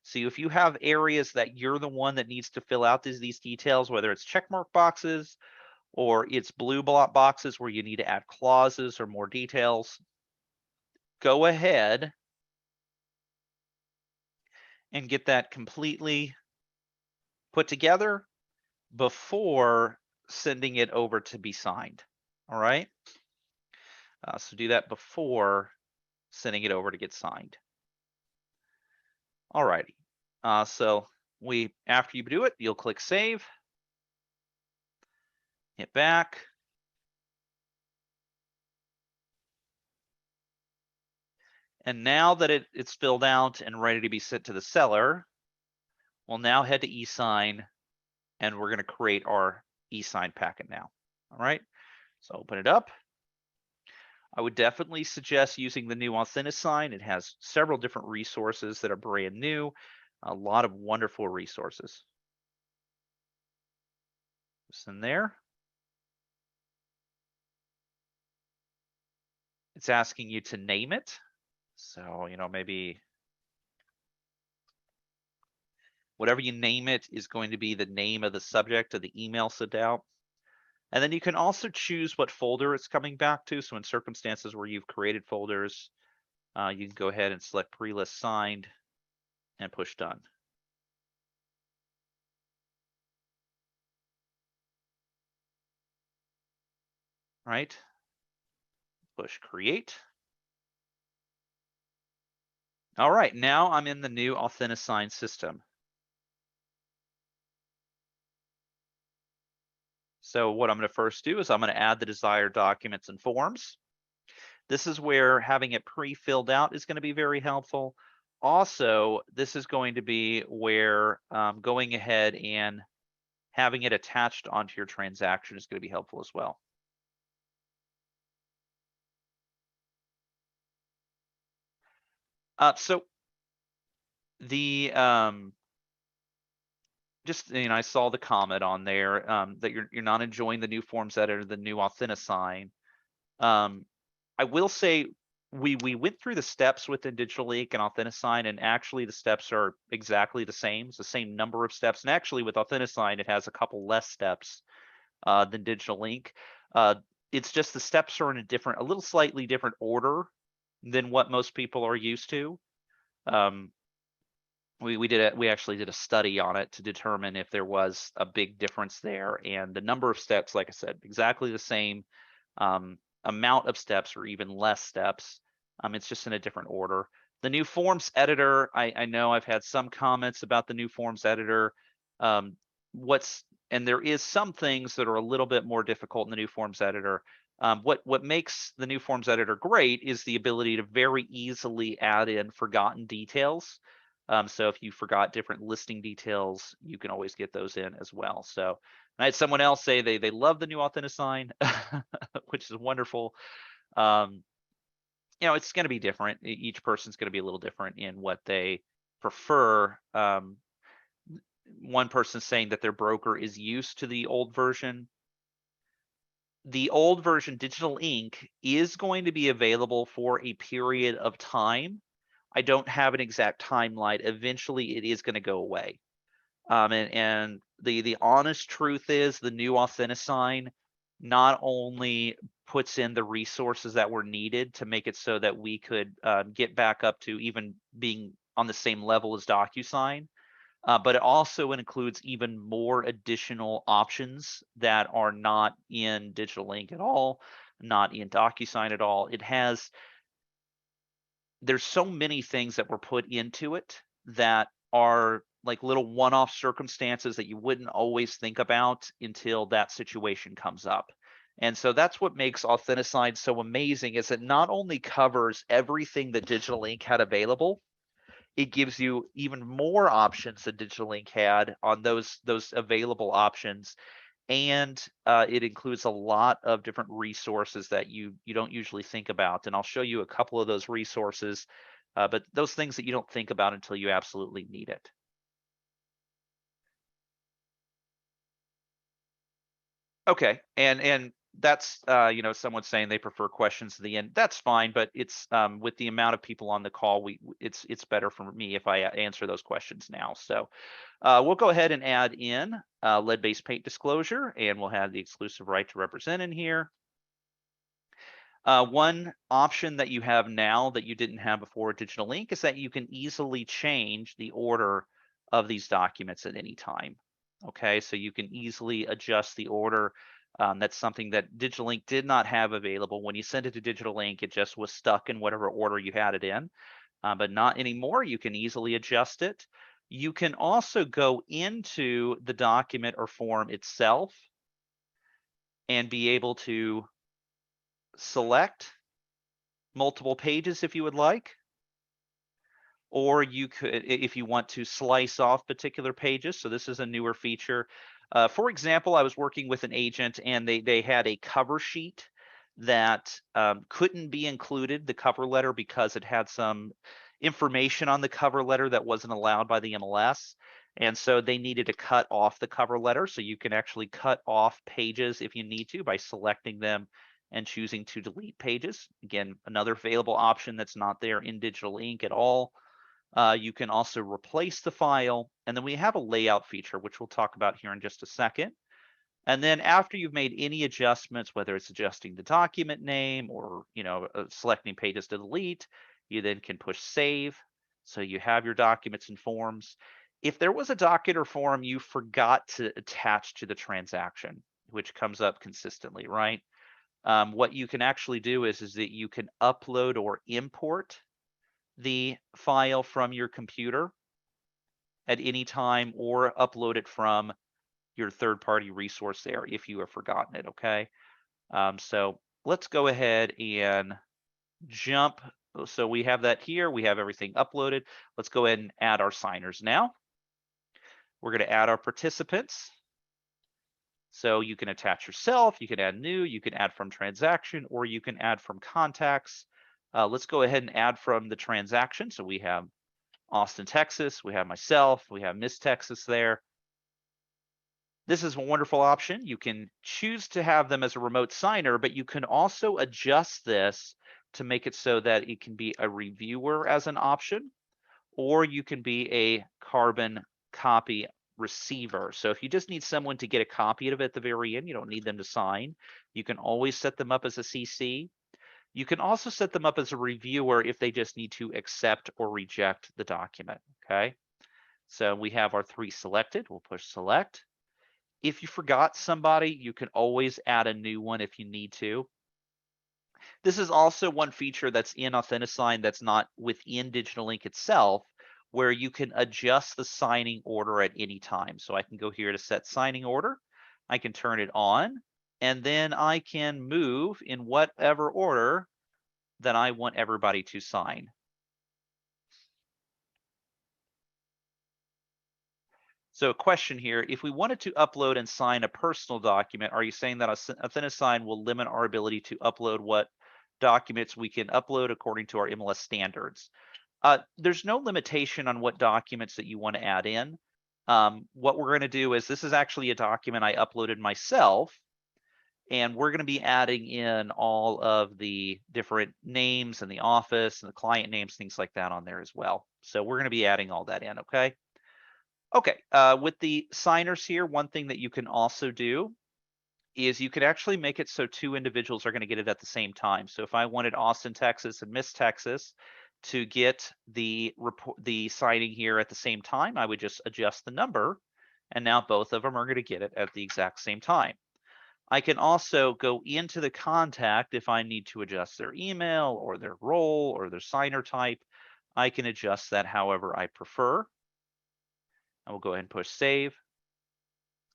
So if you have areas that you're the one that needs to fill out these details, whether it's checkmark boxes or it's blue block boxes where you need to add clauses or more details, go ahead and get that completely put together before sending it over to be signed. All right. So do that before sending it over to get signed. All righty. So after you do it, you'll click save, hit back. And now that it's filled out and ready to be sent to the seller, we'll now head to eSign, and we're going to create our eSign packet now. All right. So open it up. I would definitely suggest using the new Authentisign. It has several different resources that are brand new, a lot of wonderful resources. Just in there. It's asking you to name it. So, maybe whatever you name it is going to be the name of the subject of the email sent out. And then you can also choose what folder it's coming back to. So in circumstances where you've created folders, you can go ahead and select pre-list signed and push done. Right? Push create. All right, now I'm in the new Authentisign system. So what I'm going to first do is I'm going to add the desired documents and forms. This is where having it pre-filled out is going to be very helpful. Also, this is going to be where going ahead and having it attached onto your transaction is going to be helpful as well. So the I saw the comment on there that you're not enjoying the new forms editor, the new Authentisign. I will say we went through the steps within Digital Ink and Authentisign, and actually the steps are exactly the same. It's the same number of steps, and actually with Authentisign it has a couple less steps than Digital Ink. It's just the steps are in a little slightly different order than what most people are used to. We actually did a study on it to determine if there was a big difference there, and the number of steps, like I said, exactly the same. Amount of steps or even less steps. It's just in a different order. The new forms editor, I know I've had some comments about the new forms editor. And there is some things that are a little bit more difficult in the new forms editor. What makes the new forms editor great is the ability to very easily add in forgotten details. So if you forgot different listing details, you can always get those in as well. So I had someone else say they love the new Authentisign, which is wonderful. It's going to be different. Each person's going to be a little different in what they prefer. One person saying that their broker is used to the old version. The old version, Digital Ink, is going to be available for a period of time. I don't have an exact timeline. Eventually, it is going to go away. And the honest truth is the new Authentisign not only puts in the resources that were needed to make it so that we could get back up to even being on the same level as DocuSign, but it also includes even more additional options that are not in Digital Ink at all, not in DocuSign at all. There's so many things that were put into it that are like little one-off circumstances that you wouldn't always think about until that situation comes up. And so that's what makes Authentisign so amazing, is it not only covers everything that Digital Ink had available, it gives you even more options than Digital Ink had on those available options. And it includes a lot of different resources that you don't usually think about. And I'll show you a couple of those resources, but those things that you don't think about until you absolutely need it. Okay, and that's someone saying they prefer questions at the end. That's fine, but it's with the amount of people on the call, it's better for me if I answer those questions now. So we'll go ahead and add in lead-based paint disclosure, and we'll have the exclusive right to represent in here. One option that you have now that you didn't have before Digital Ink is that you can easily change the order of these documents at any time. Okay, so you can easily adjust the order. That's something that Digital Ink did not have available. When you sent it to Digital Ink, it just was stuck in whatever order you had it in, but not anymore. You can easily adjust it. You can also go into the document or form itself and be able to select multiple pages if you would like, or you could, if you want to slice off particular pages. So this is a newer feature. For example, I was working with an agent and they had a cover sheet that couldn't be included, the cover letter, because it had some information on the cover letter that wasn't allowed by the MLS. And so they needed to cut off the cover letter. So you can actually cut off pages if you need to by selecting them and choosing to delete pages. Again, another available option that's not there in digital ink at all. You can also replace the file. And then we have a layout feature, which we'll talk about here in just a second. And then after you've made any adjustments, whether it's adjusting the document name or selecting pages to delete, you then can push save. So you have your documents and forms. If there was a docket or form you forgot to attach to the transaction, which comes up consistently, right? What you can actually do is that you can upload or import the file from your computer at any time, or upload it from your third-party resource there if you have forgotten it, okay? So let's go ahead and jump. So we have that here. We have everything uploaded. Let's go ahead and add our signers now. We're going to add our participants. So you can attach yourself, you can add new, you can add from transaction, or you can add from contacts. Let's go ahead and add from the transaction. So we have Austin, Texas, we have myself, we have Miss Texas there. This is a wonderful option. You can choose to have them as a remote signer, but you can also adjust this to make it so that it can be a reviewer as an option, or you can be a carbon copy receiver. So if you just need someone to get a copy of it at the very end, you don't need them to sign, you can always set them up as a CC. You can also set them up as a reviewer if they just need to accept or reject the document, okay? So we have our 3 selected. We'll push select. If you forgot somebody, you can always add a new one if you need to. This is also one feature that's in Authentisign that's not within Digital Ink itself, where you can adjust the signing order at any time. So I can go here to set signing order. I can turn it on, and then I can move in whatever order that I want everybody to sign. So a question here, if we wanted to upload and sign a personal document, are you saying that Authentisign will limit our ability to upload what documents we can upload according to our MLS standards? There's no limitation on what documents that you want to add in. What we're going to do is, this is actually a document I uploaded myself, and we're going to be adding in all of the different names and the office and the client names, things like that on there as well. So we're going to be adding all that in, okay? Okay, with the signers here, one thing that you can also do is you could actually make it so 2 individuals are going to get it at the same time. So if I wanted Austin, Texas and Miss Texas to get the signing here at the same time, I would just adjust the number, and now both of them are going to get it at the exact same time. I can also go into the contact if I need to adjust their email or their role or their signer type. I can adjust that however I prefer. I will go ahead and push save.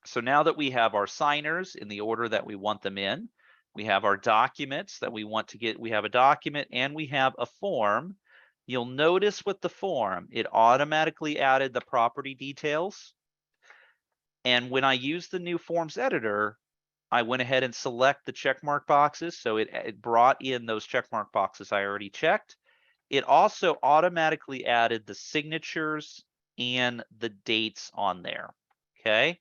So now that we have our signers in the order that we want them in, we have our documents that we want to get. We have a document and we have a form. You'll notice with the form, it automatically added the property details. And when I use the new forms editor, I went ahead and select the checkmark boxes. So it brought in those checkmark boxes I already checked. It also automatically added the signatures and the dates on there, okay?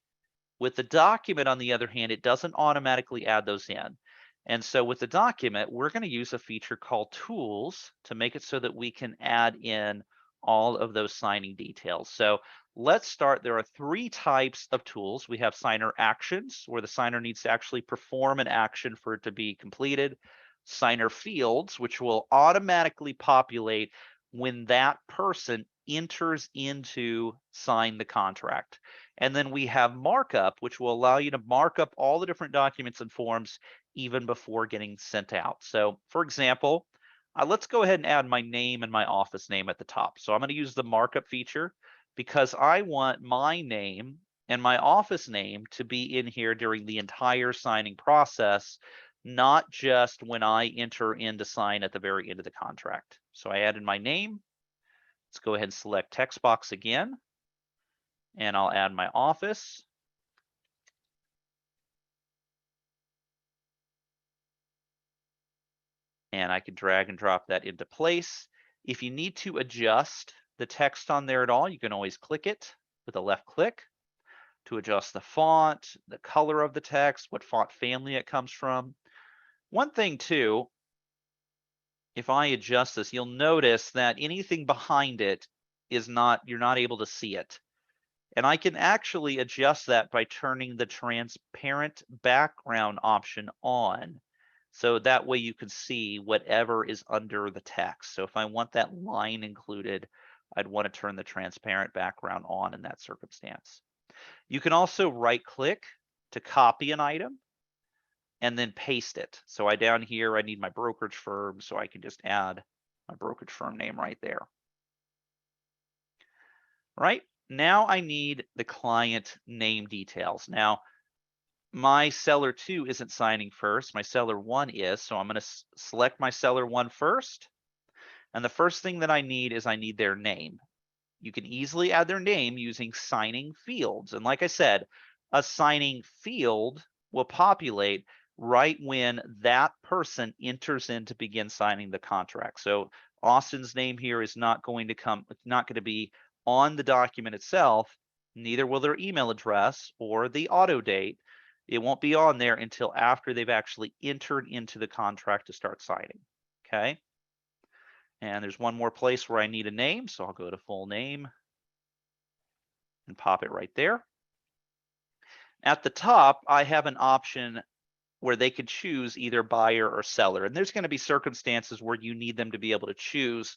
With the document, on the other hand, it doesn't automatically add those in. And so with the document, we're going to use a feature called tools to make it so that we can add in all of those signing details. So let's start. There are 3 types of tools. We have signer actions, where the signer needs to actually perform an action for it to be completed. Signer fields, which will automatically populate when that person enters into sign the contract. And then we have markup, which will allow you to mark up all the different documents and forms even before getting sent out. So for example, let's go ahead and add my name and my office name at the top. So I'm going to use the markup feature because I want my name and my office name to be in here during the entire signing process, not just when I enter in to sign at the very end of the contract. So I added my name. Let's go ahead and select text box again, and I'll add my office. And I can drag and drop that into place. If you need to adjust the text on there at all, you can always click it with a left click to adjust the font, the color of the text, what font family it comes from. One thing too, if I adjust this, you'll notice that anything behind it is not, you're not able to see it. And I can actually adjust that by turning the transparent background option on. So that way you can see whatever is under the text. So if I want that line included, I'd want to turn the transparent background on in that circumstance. You can also right click to copy an item and then paste it. So down here, I need my brokerage firm, so I can just add my brokerage firm name right there. Right? Now I need the client name details. Now, my seller 2 isn't signing first, my seller 1 is, so I'm going to select my seller 1 first. And the first thing that I need is I need their name. You can easily add their name using signing fields. And like I said, a signing field will populate right when that person enters in to begin signing the contract. So Austin's name here is not going to be on the document itself. Neither will their email address or the auto date. It won't be on there until after they've actually entered into the contract to start signing. Okay. And there's one more place where I need a name, so I'll go to full name and pop it right there. At the top, I have an option where they could choose either buyer or seller. And there's going to be circumstances where you need them to be able to choose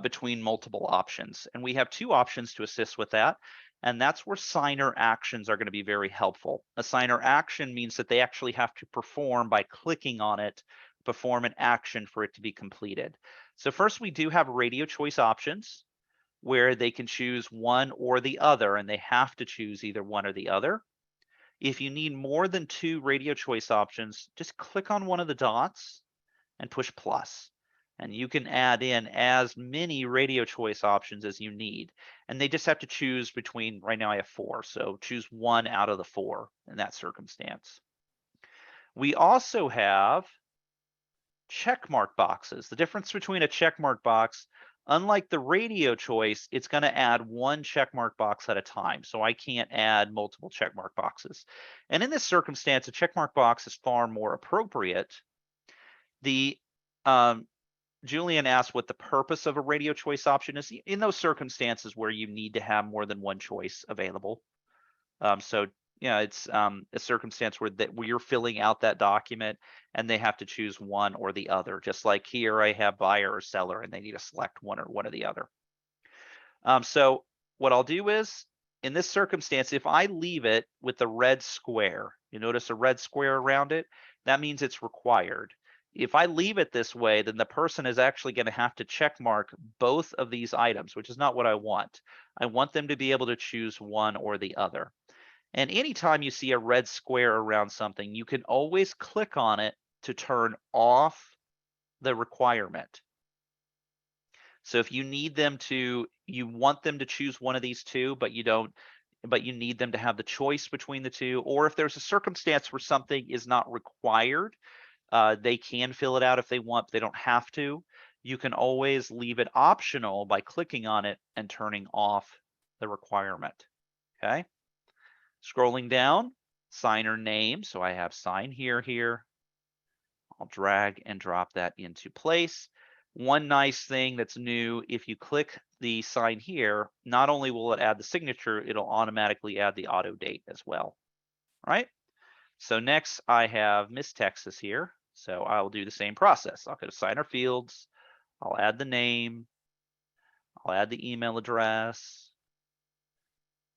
between multiple options. And we have 2 options to assist with that. And that's where signer actions are going to be very helpful. A signer action means that they actually have to perform by clicking on it, perform an action for it to be completed. So first, we do have radio choice options where they can choose one or the other, and they have to choose either one or the other. If you need more than 2 radio choice options, just click on one of the dots and push plus. And you can add in as many radio choice options as you need. And they just have to choose between, right now I have 4, so choose 1 out of the 4 in that circumstance. We also have checkmark boxes. The difference between a checkmark box, unlike the radio choice, it's going to add 1 checkmark box at a time. So I can't add multiple checkmark boxes. And in this circumstance, a checkmark box is far more appropriate. Julian asked what the purpose of a radio choice option is. In those circumstances where you need to have more than 1 choice available. So yeah, it's a circumstance where you're filling out that document and they have to choose one or the other. Just like here, I have buyer or seller, and they need to select one or the other. So what I'll do is, in this circumstance, if I leave it with the red square, you notice a red square around it, that means it's required. If I leave it this way, then the person is actually going to have to check mark both of these items, which is not what I want. I want them to be able to choose one or the other. And anytime you see a red square around something, you can always click on it to turn off the requirement. So if you need them to, you want them to choose one of these 2, but you need them to have the choice between the 2, or if there's a circumstance where something is not required, they can fill it out if they want, but they don't have to. You can always leave it optional by clicking on it and turning off the requirement. Okay. Scrolling down, signer name. So I have sign here. I'll drag and drop that into place. One nice thing that's new, if you click the sign here, not only will it add the signature, it'll automatically add the auto date as well. All right. So next I have Miss Texas here. So I'll do the same process. I'll go to signer fields. I'll add the name. I'll add the email address.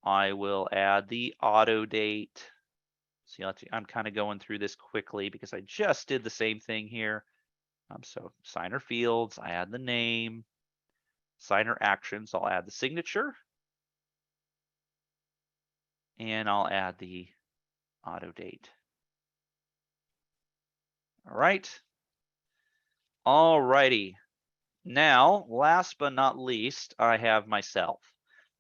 I will add the auto date. See, I'm kind of going through this quickly because I just did the same thing here. So signer fields, I add the name. Signer actions, I'll add the signature. And I'll add the auto date. All right. All righty. Now, last but not least, I have myself.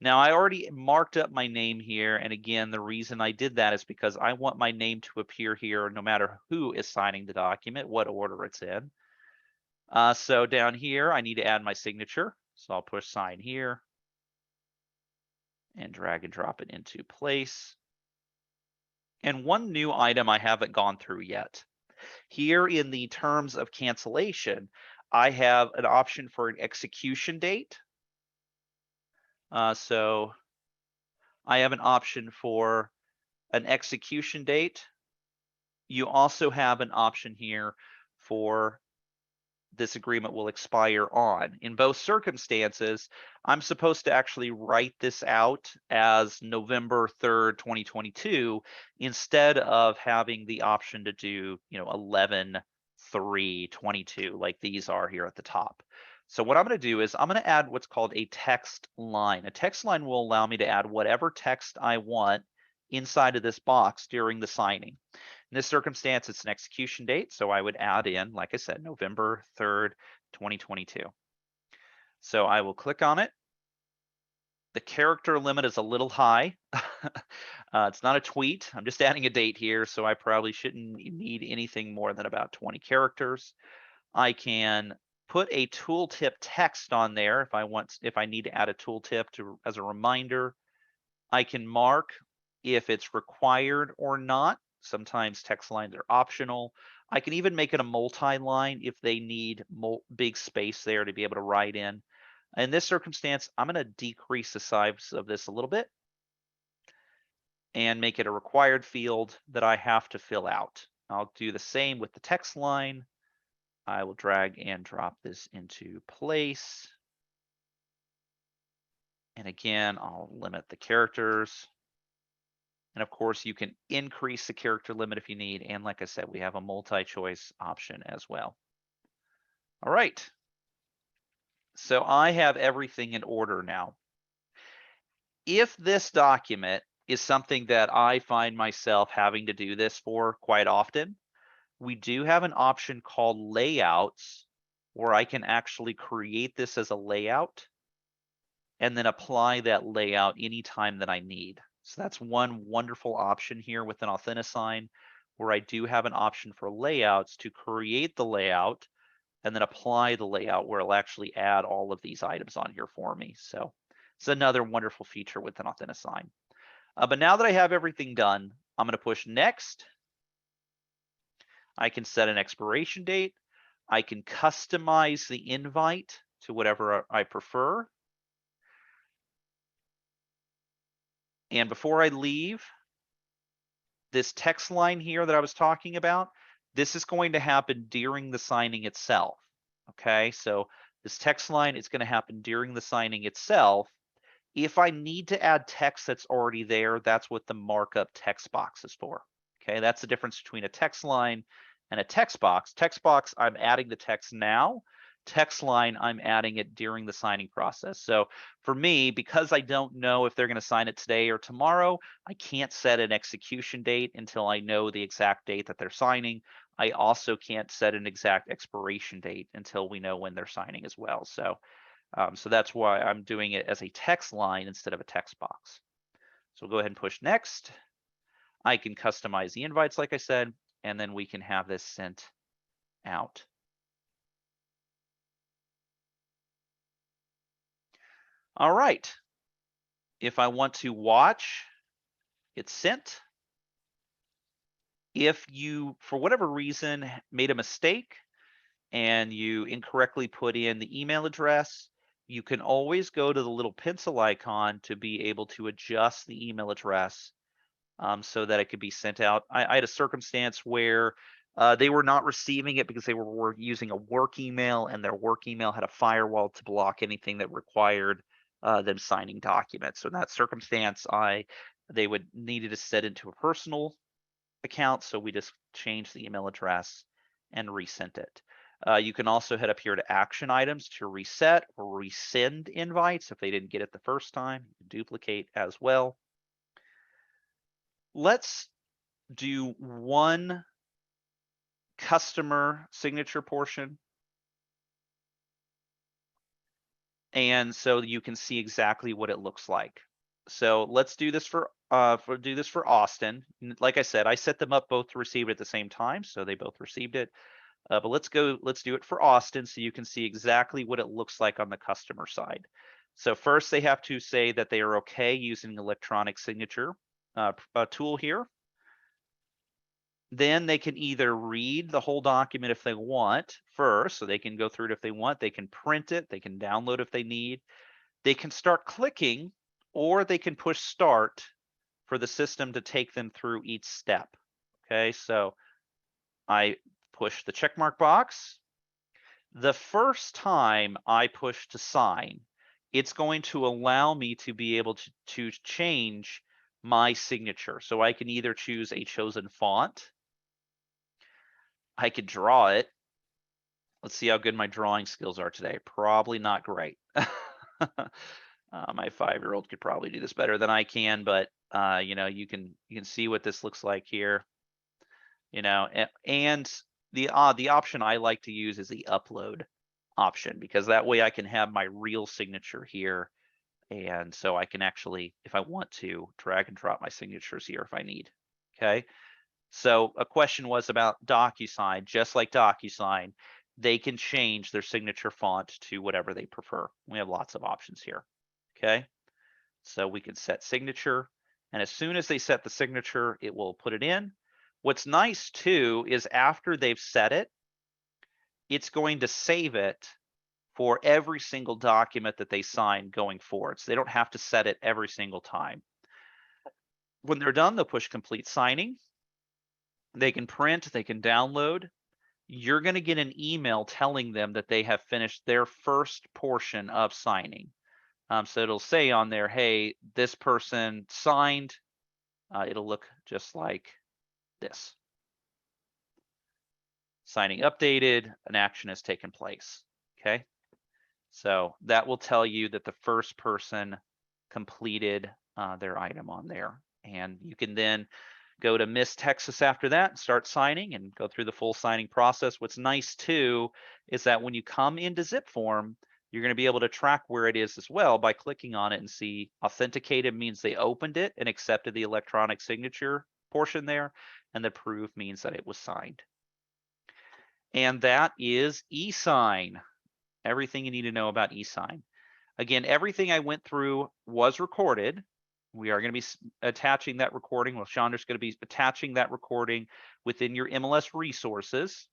Now, I already marked up my name here. And again, the reason I did that is because I want my name to appear here no matter who is signing the document, what order it's in. So down here, I need to add my signature. So I'll push sign here and drag and drop it into place. And one new item I haven't gone through yet. Here in the terms of cancellation, I have an option for an execution date. So I have an option for an execution date. You also have an option here for this agreement will expire on. In both circumstances, I'm supposed to actually write this out as November 3rd, 2022, instead of having the option to do, 11/3/22, like these are here at the top. So what I'm going to do is I'm going to add what's called a text line. A text line will allow me to add whatever text I want inside of this box during the signing. In this circumstance, it's an execution date, so I would add in, like I said, November 3rd, 2022. So I will click on it. The character limit is a little high. It's not a tweet. I'm just adding a date here, so I probably shouldn't need anything more than about 20 characters. I can put a tooltip text on there if I need to add a tooltip as a reminder. I can mark if it's required or not. Sometimes text lines are optional. I can even make it a multi-line if they need big space there to be able to write in. In this circumstance, I'm going to decrease the size of this a little bit and make it a required field that I have to fill out. I'll do the same with the text line. I will drag and drop this into place. And again, I'll limit the characters. And of course, you can increase the character limit if you need. And like I said, we have a multi-choice option as well. All right. So I have everything in order now. If this document is something that I find myself having to do this for quite often, we do have an option called layouts where I can actually create this as a layout and then apply that layout anytime that I need. So that's one wonderful option here with an Authentisign, where I do have an option for layouts to create the layout and then apply the layout where it'll actually add all of these items on here for me. So it's another wonderful feature with an Authentisign. But now that I have everything done, I'm going to push next. I can set an expiration date. I can customize the invite to whatever I prefer. And before I leave, this text line here that I was talking about, this is going to happen during the signing itself. Okay, so this text line is going to happen during the signing itself. If I need to add text that's already there, that's what the markup text box is for. Okay, that's the difference between a text line and a text box. Text box, I'm adding the text now. Text line, I'm adding it during the signing process. So for me, because I don't know if they're going to sign it today or tomorrow, I can't set an execution date until I know the exact date that they're signing. I also can't set an exact expiration date until we know when they're signing as well. So, so that's why I'm doing it as a text line instead of a text box. So we'll go ahead and push next. I can customize the invites, like I said, and then we can have this sent out. All right. If I want to watch, it's sent. If you, for whatever reason, made a mistake and you incorrectly put in the email address, you can always go to the little pencil icon to be able to adjust the email address so that it could be sent out. I had a circumstance where they were not receiving it because they were using a work email, and their work email had a firewall to block anything that required them signing documents. So in that circumstance, they would needed to set into a personal account. So we just changed the email address and resent it. You can also head up here to action items to reset or resend invites if they didn't get it the first time. You can duplicate as well. Let's do one customer signature portion. And so you can see exactly what it looks like. So let's do this for Austin. Like I said, I set them up both to receive it at the same time, so they both received it. But let's do it for Austin so you can see exactly what it looks like on the customer side. So first they have to say that they are okay using electronic signature tool here. Then they can either read the whole document if they want first, so they can go through it if they want, they can print it, they can download if they need, they can start clicking, or they can push start for the system to take them through each step. Okay, so I push the checkmark box. The first time I push to sign, it's going to allow me to be able to change my signature. So I can either choose a chosen font, I could draw it. Let's see how good my drawing skills are today. Probably not great. My 5-year-old could probably do this better than I can, but you know, you can see what this looks like here. You know, and the option I like to use is the upload option, because that way I can have my real signature here, and so I can actually, if I want to, drag and drop my signatures here if I need. Okay. So a question was about DocuSign. Just like DocuSign, they can change their signature font to whatever they prefer. We have lots of options here. Okay, so we can set signature, and as soon as they set the signature, it will put it in. What's nice too is after they've set it, it's going to save it for every single document that they sign going forward. So they don't have to set it every single time. When they're done, they'll push complete signing. They can print, they can download. You're going to get an email telling them that they have finished their first portion of signing. So it'll say on there, hey, this person signed. It'll look just like this. Signing updated, an action has taken place. Okay. So that will tell you that the first person completed their item on there. And you can then go to Miss Texas after that and start signing and go through the full signing process. What's nice too is that when you come into zipForm, you're going to be able to track where it is as well by clicking on it and see authenticated means they opened it and accepted the electronic signature portion there, and the approved means that it was signed. And that is eSign. Everything you need to know about eSign. Again, everything I went through was recorded. We are going to be attaching that recording. Well, Chandra's going to be attaching that recording within your MLS resources.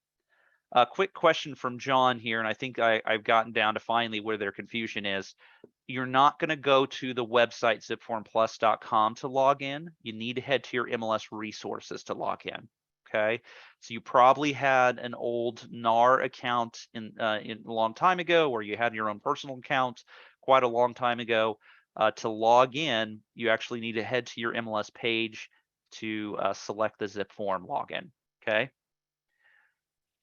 A quick question from John here, and I think I've gotten down to finally where their confusion is. You're not going to go to the website zipformplus.com to log in. You need to head to your MLS resources to log in. Okay, so you probably had an old NAR account in a long time ago, or you had your own personal account quite a long time ago. To log in, you actually need to head to your MLS page to select the zipForm login. Okay.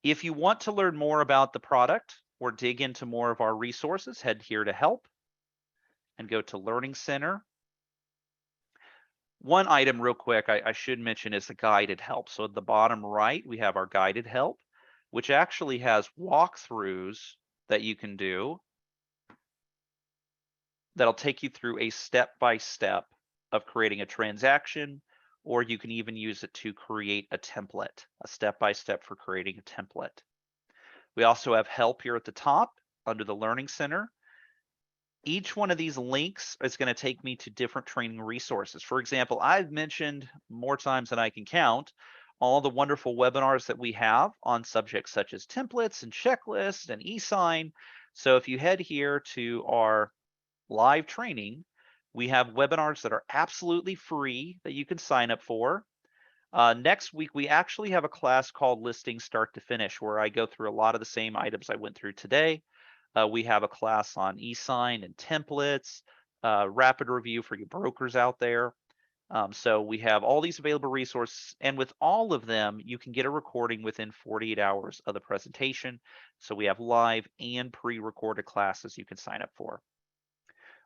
If you want to learn more about the product or dig into more of our resources, head here to help and go to Learning Center. One item real quick I should mention is the guided help. So at the bottom right, we have our guided help, which actually has walkthroughs that you can do that'll take you through a step-by-step of creating a transaction, or you can even use it to create a template, a step-by-step for creating a template. We also have help here at the top under the Learning Center. Each one of these links is going to take me to different training resources. For example, I've mentioned more times than I can count all the wonderful webinars that we have on subjects such as templates and checklists and eSign. So if you head here to our live training, we have webinars that are absolutely free that you can sign up for. Next week, we actually have a class called Listing Start to Finish, where I go through a lot of the same items I went through today. We have a class on eSign and templates, rapid review for you brokers out there. So we have all these available resources, and with all of them, you can get a recording within 48 hours of the presentation. So we have live and pre-recorded classes you can sign up for.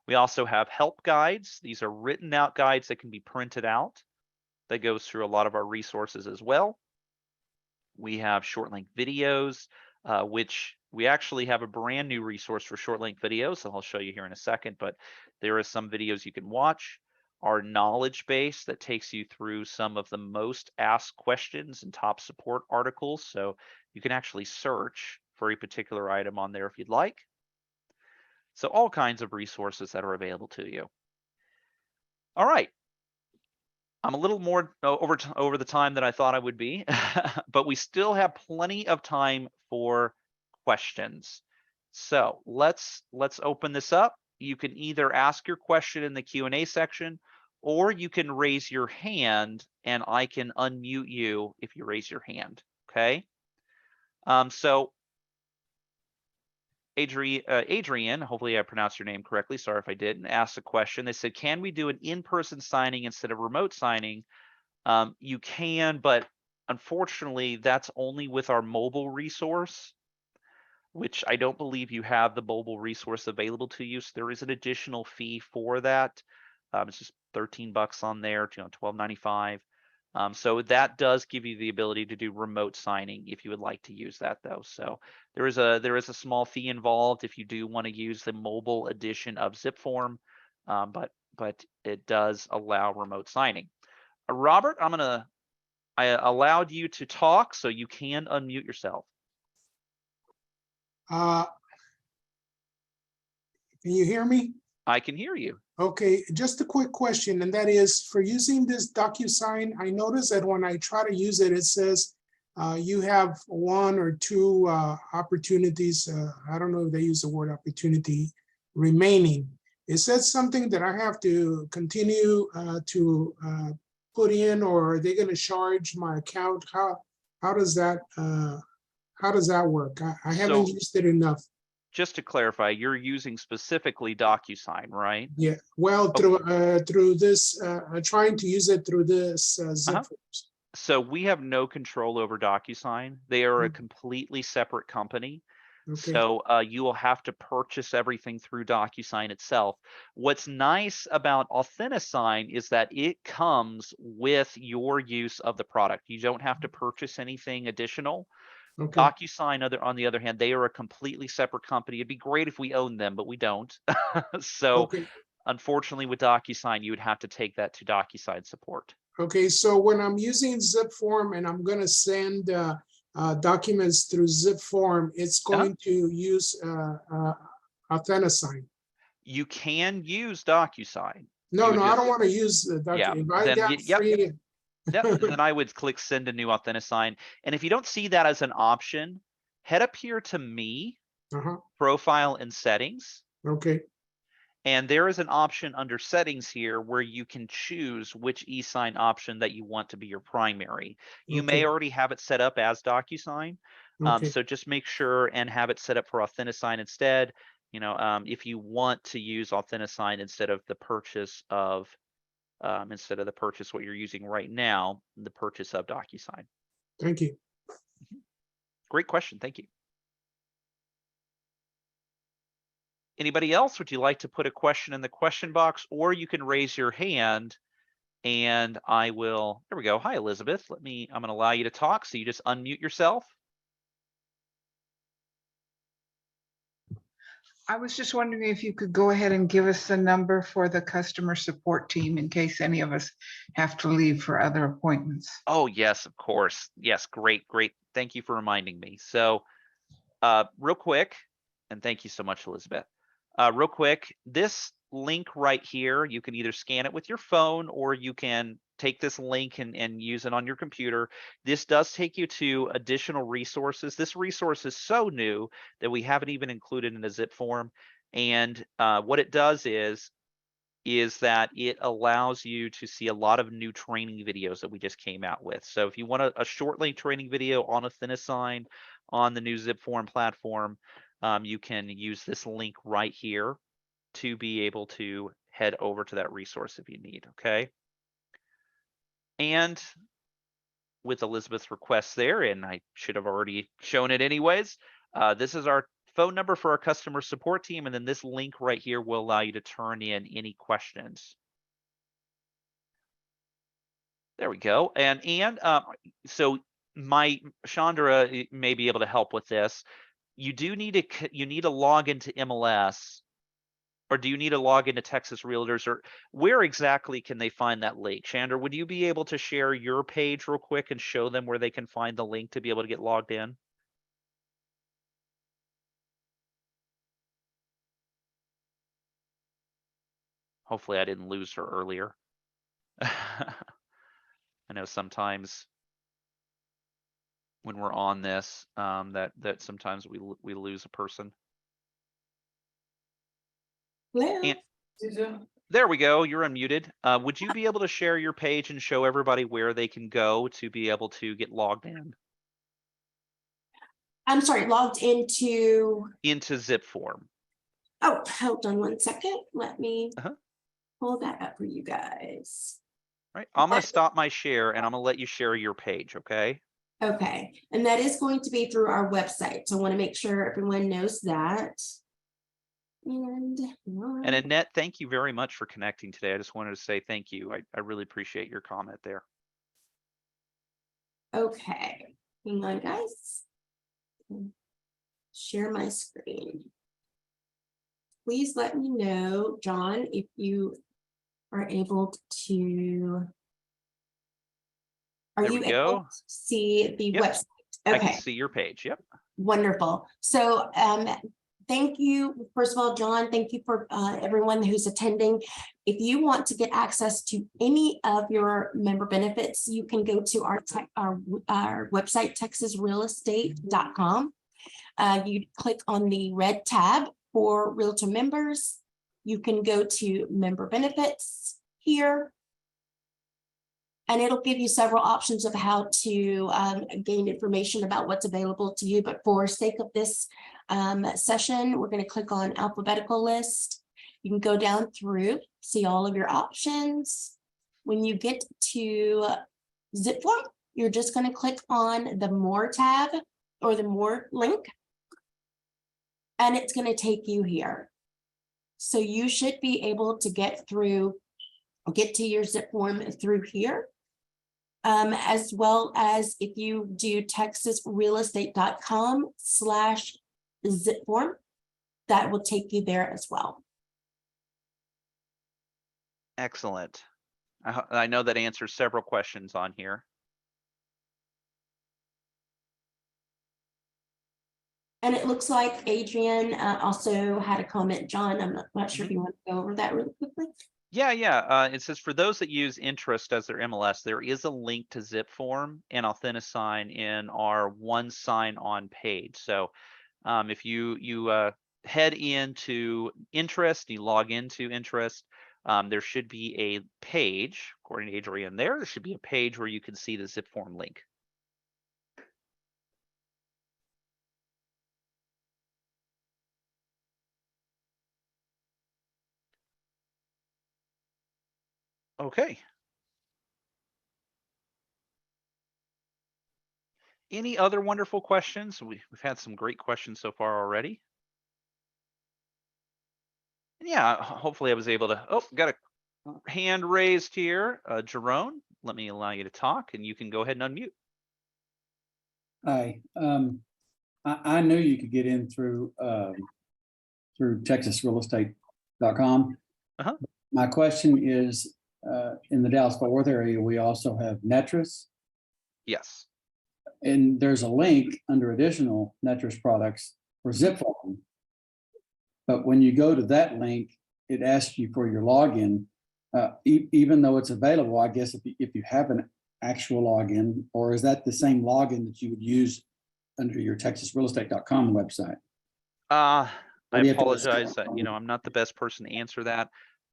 We also have help guides. These are written out guides that can be printed out. That goes through a lot of our resources as well. We have short link videos, which we actually have a brand new resource for short link videos that I'll show you here in a second, but there are some videos you can watch. our knowledge base that takes you through some of the most asked questions and top support articles. So you can actually search for a particular item on there if you'd like. So all kinds of resources that are available to you. All right. I'm a little more over the time than I thought I would be, but we still have plenty of time for questions. So let's open this up. You can either ask your question in the Q&A section, or you can raise your hand and I can unmute you if you raise your hand, okay? So Adrian, hopefully I pronounced your name correctly, sorry if I didn't, asked a question. They said, can we do an in-person signing instead of remote signing? You can, but unfortunately that's only with our mobile resource, which I don't believe you have the mobile resource available to you. So there is an additional fee for that. It's just $13 on there, $12.95. So that does give you the ability to do remote signing if you would like to use that though. So there is a small fee involved if you do want to use the mobile edition of zipForm, but it does allow remote signing. Robert, I allowed you to talk, so you can unmute yourself. Can you hear me? I can hear you. Okay, just a quick question, and that is for using this DocuSign, I noticed that when I try to use it, it says you have 1 or 2 opportunities. I don't know if they use the word opportunity remaining. It says something that I have to continue to put in, or are they going to charge my account? How does that work? I haven't used it enough. Just to clarify, you're using specifically DocuSign, right? Yeah, well, through this, trying to use it through this zipForm. So we have no control over DocuSign. They are a completely separate company. Okay. So you will have to purchase everything through DocuSign itself. What's nice about Authentisign is that it comes with your use of the product. You don't have to purchase anything additional. Okay. DocuSign, on the other hand, they are a completely separate company. It'd be great if we owned them, but we don't. So okay. Unfortunately, with DocuSign, you would have to take that to DocuSign support. Okay, so when I'm using zipForm and I'm going to send documents through zipForm, it's going to use Authentisign. You can use DocuSign. No, I don't want to use the DocuSign. Then I would click send a new Authentisign. And if you don't see that as an option, head up here to me, profile and settings. Okay. And there is an option under settings here where you can choose which eSign option that you want to be your primary. You may already have it set up as DocuSign. So just make sure and have it set up for Authentisign instead. If you want to use Authentisign instead of the purchase what you're using right now, the purchase of DocuSign. Thank you. Great question. Thank you. Anybody else? Would you like to put a question in the question box, or you can raise your hand and I will, there we go. Hi, Elizabeth. I'm going to allow you to talk. So you just unmute yourself. I was just wondering if you could go ahead and give us the number for the customer support team in case any of us have to leave for other appointments. Oh, yes, of course. Yes, great. Thank you for reminding me. So real quick, and thank you so much, Elizabeth. Real quick, this link right here, you can either scan it with your phone or you can take this link and use it on your computer. This does take you to additional resources. This resource is so new that we haven't even included in a zip form. And what it does is that it allows you to see a lot of new training videos that we just came out with. So if you want a short link training video on Authentisign on the new zipForm platform, you can use this link right here to be able to head over to that resource if you need, okay? And with Elizabeth's request there, and I should have already shown it anyways, this is our phone number for our customer support team, and then this link right here will allow you to turn in any questions. There we go. And so Chandra may be able to help with this. You need to log into MLS or do you need to log into Texas Realtors, or where exactly can they find that link? Chandra, would you be able to share your page real quick and show them where they can find the link to be able to get logged in? Hopefully I didn't lose her earlier. I know sometimes when we're on this, that sometimes we lose a person. Well, And there we go. You're unmuted. Would you be able to share your page and show everybody where they can go to be able to get logged in? I'm sorry, logged into, zipForm. oh, hold on one second. Let me Uh-huh. pull that up for you guys. Right. I'm going to stop my share and I'm going to let you share your page. Okay. Okay, and that is going to be through our website. So I want to make sure everyone knows that. And Annette, thank you very much for connecting today. I just wanted to say thank you. I really appreciate your comment there. okay, hang on, guys. Share my screen. Please let me know, John, if you are able to. Are There you we able go. to see the Yep. website? I Okay. can see your page. Yep. Wonderful. So thank you. First of all, John, thank you for everyone who's attending. If you want to get access to any of your member benefits, you can go to our website, texasrealestate.com. You click on the red tab for Realtor members. You can go to member benefits here. And it'll give you several options of how to gain information about what's available to you. But for sake of this session, we're going to click on alphabetical list. You can go down through, see all of your options. When you get to zipForm, you're just going to click on the More tab or the More link. And it's going to take you here. So you should be able to get to your zipForm through here. As well as if you do texasrealestate.com/zipform, that will take you there as well. Excellent. I know that answers several questions on here. And it looks like Adrian also had a comment. John, I'm not sure if you want to go over that really quickly. Yeah. It says for those that use interest as their MLS, there is a link to zipForm and Authentisign in our one sign on page. So if you head into interest, you log into interest, there should be a page, according to Adrian there should be a page where you can see the zipForm link. Okay. Any other wonderful questions? We've had some great questions so far already. And yeah, hopefully I was able to, oh, got a hand raised here. Jerome, let me allow you to talk and you can go ahead and unmute. Hi, I knew you could get in through texasrealestate.com. Uh-huh. My question is, in the Dallas-Fort Worth area, we also have Netris. Yes. And there's a link under additional Netris products for zipForm. But when you go to that link, it asks you for your login. Even though it's available, I guess if you have an actual login, or is that the same login that you would use under your texasrealestate.com website? I apologize that, I'm not the best person to answer that.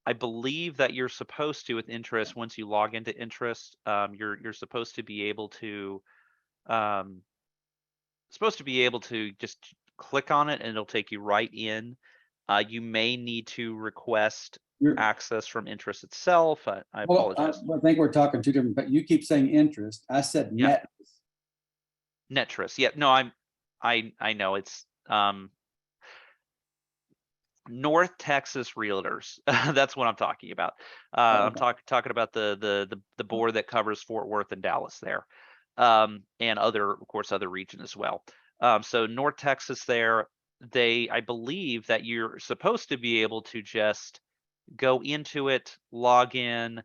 I believe that you're supposed to, with interest, once you log into interest, you're supposed to be able to just click on it and it'll take you right in. You may need to request access from interest itself. I apologize. I think we're talking two different, but you keep saying interest. I said Yeah. Netris. Netris. Yeah, no, I know it's North Texas Realtors. That's what I'm talking about. I'm talking about the board that covers Fort Worth and Dallas there, and of course, other region as well. So North Texas there, I believe that you're supposed to be able to just go into it, log in,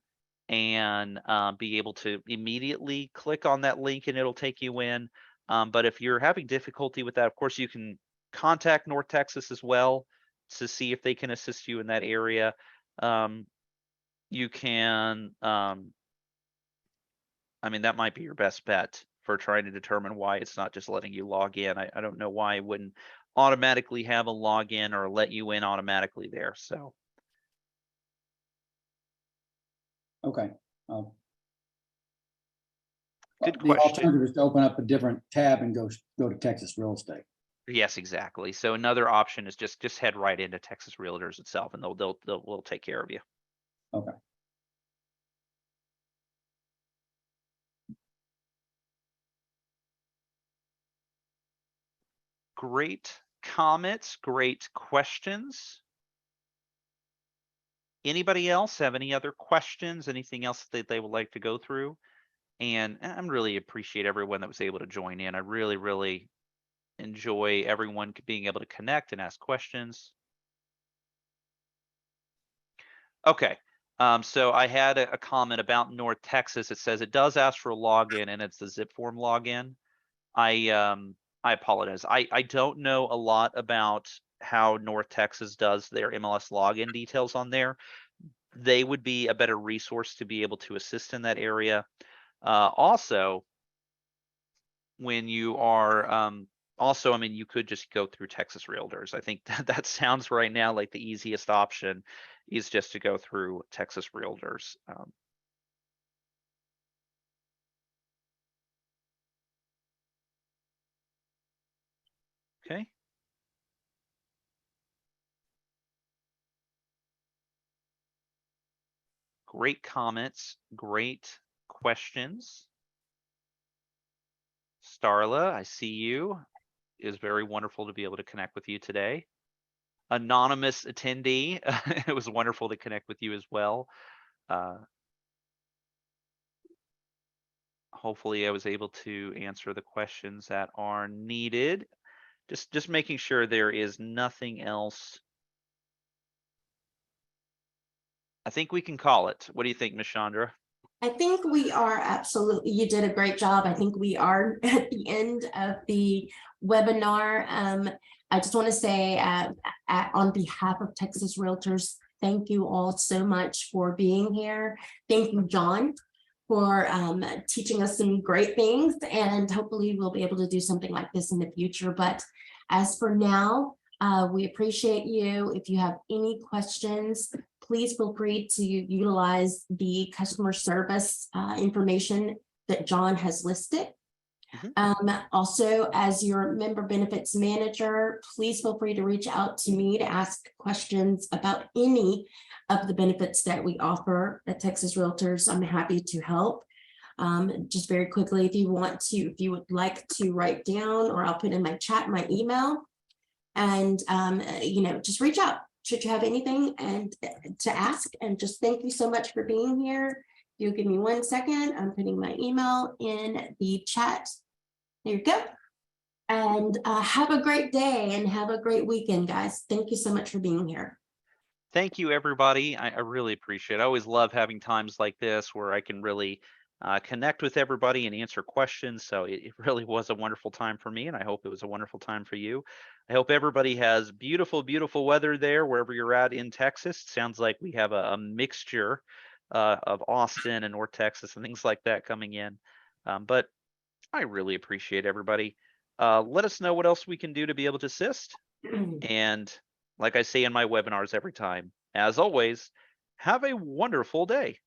and be able to immediately click on that link and it'll take you in. But if you're having difficulty with that, of course, you can contact North Texas as well to see if they can assist you in that area. You can, I mean, that might be your best bet for trying to determine why it's not just letting you log in. I don't know why it wouldn't automatically have a login or let you in automatically there. So Okay. Good The question. alternative is to open up a different tab and go to Texas Real Estate. yes, exactly. So another option is just head right into Texas Realtors itself, and they'll take care of you. Okay. Great comments, great questions. Anybody else have any other questions? Anything else that they would like to go through? And I really appreciate everyone that was able to join in. I really, really enjoy everyone being able to connect and ask questions. Okay. So I had a comment about North Texas. It says it does ask for a login and it's the zipForm login. I apologize. I don't know a lot about how North Texas does their MLS login details on there. They would be a better resource to be able to assist in that area. Also, when you are I mean, you could just go through Texas Realtors. I think that sounds right now like the easiest option is just to go through Texas Realtors. Okay. Great comments, great questions. Starla, I see you. It is very wonderful to be able to connect with you today. Anonymous attendee, it was wonderful to connect with you as well. Hopefully I was able to answer the questions that are needed. Just making sure there is nothing else. I think we can call it. What do you think, Ms. Chandra? I think we are absolutely, you did a great job. I think we are at the end of the webinar. I just want to say on behalf of Texas Realtors, thank you all so much for being here. Thank you, John, for teaching us some great things, and hopefully we'll be able to do something like this in the future. But as for now, we appreciate you. If you have any questions, please feel free to utilize the customer service information that John has listed. Also, as your member benefits manager, please feel free to reach out to me to ask questions about any of the benefits that we offer at Texas Realtors. I'm happy to help. Just very quickly, if you would like to write down, or I'll put in my chat, my email, and just reach out should you have anything and to ask. And just thank you so much for being here. You'll give me 1 second. I'm putting my email in the chat. There you go. And have a great day and have a great weekend, guys. Thank you so much for being here. Thank you, everybody. I really appreciate it. I always love having times like this where I can really connect with everybody and answer questions. So it really was a wonderful time for me, and I hope it was a wonderful time for you. I hope everybody has beautiful, beautiful weather there, wherever you're at in Texas. It sounds like we have a mixture of Austin and North Texas and things like that coming in. But I really appreciate everybody. Let us know what else we can do to be able to assist. And like I say in my webinars every time, as always, have a wonderful day.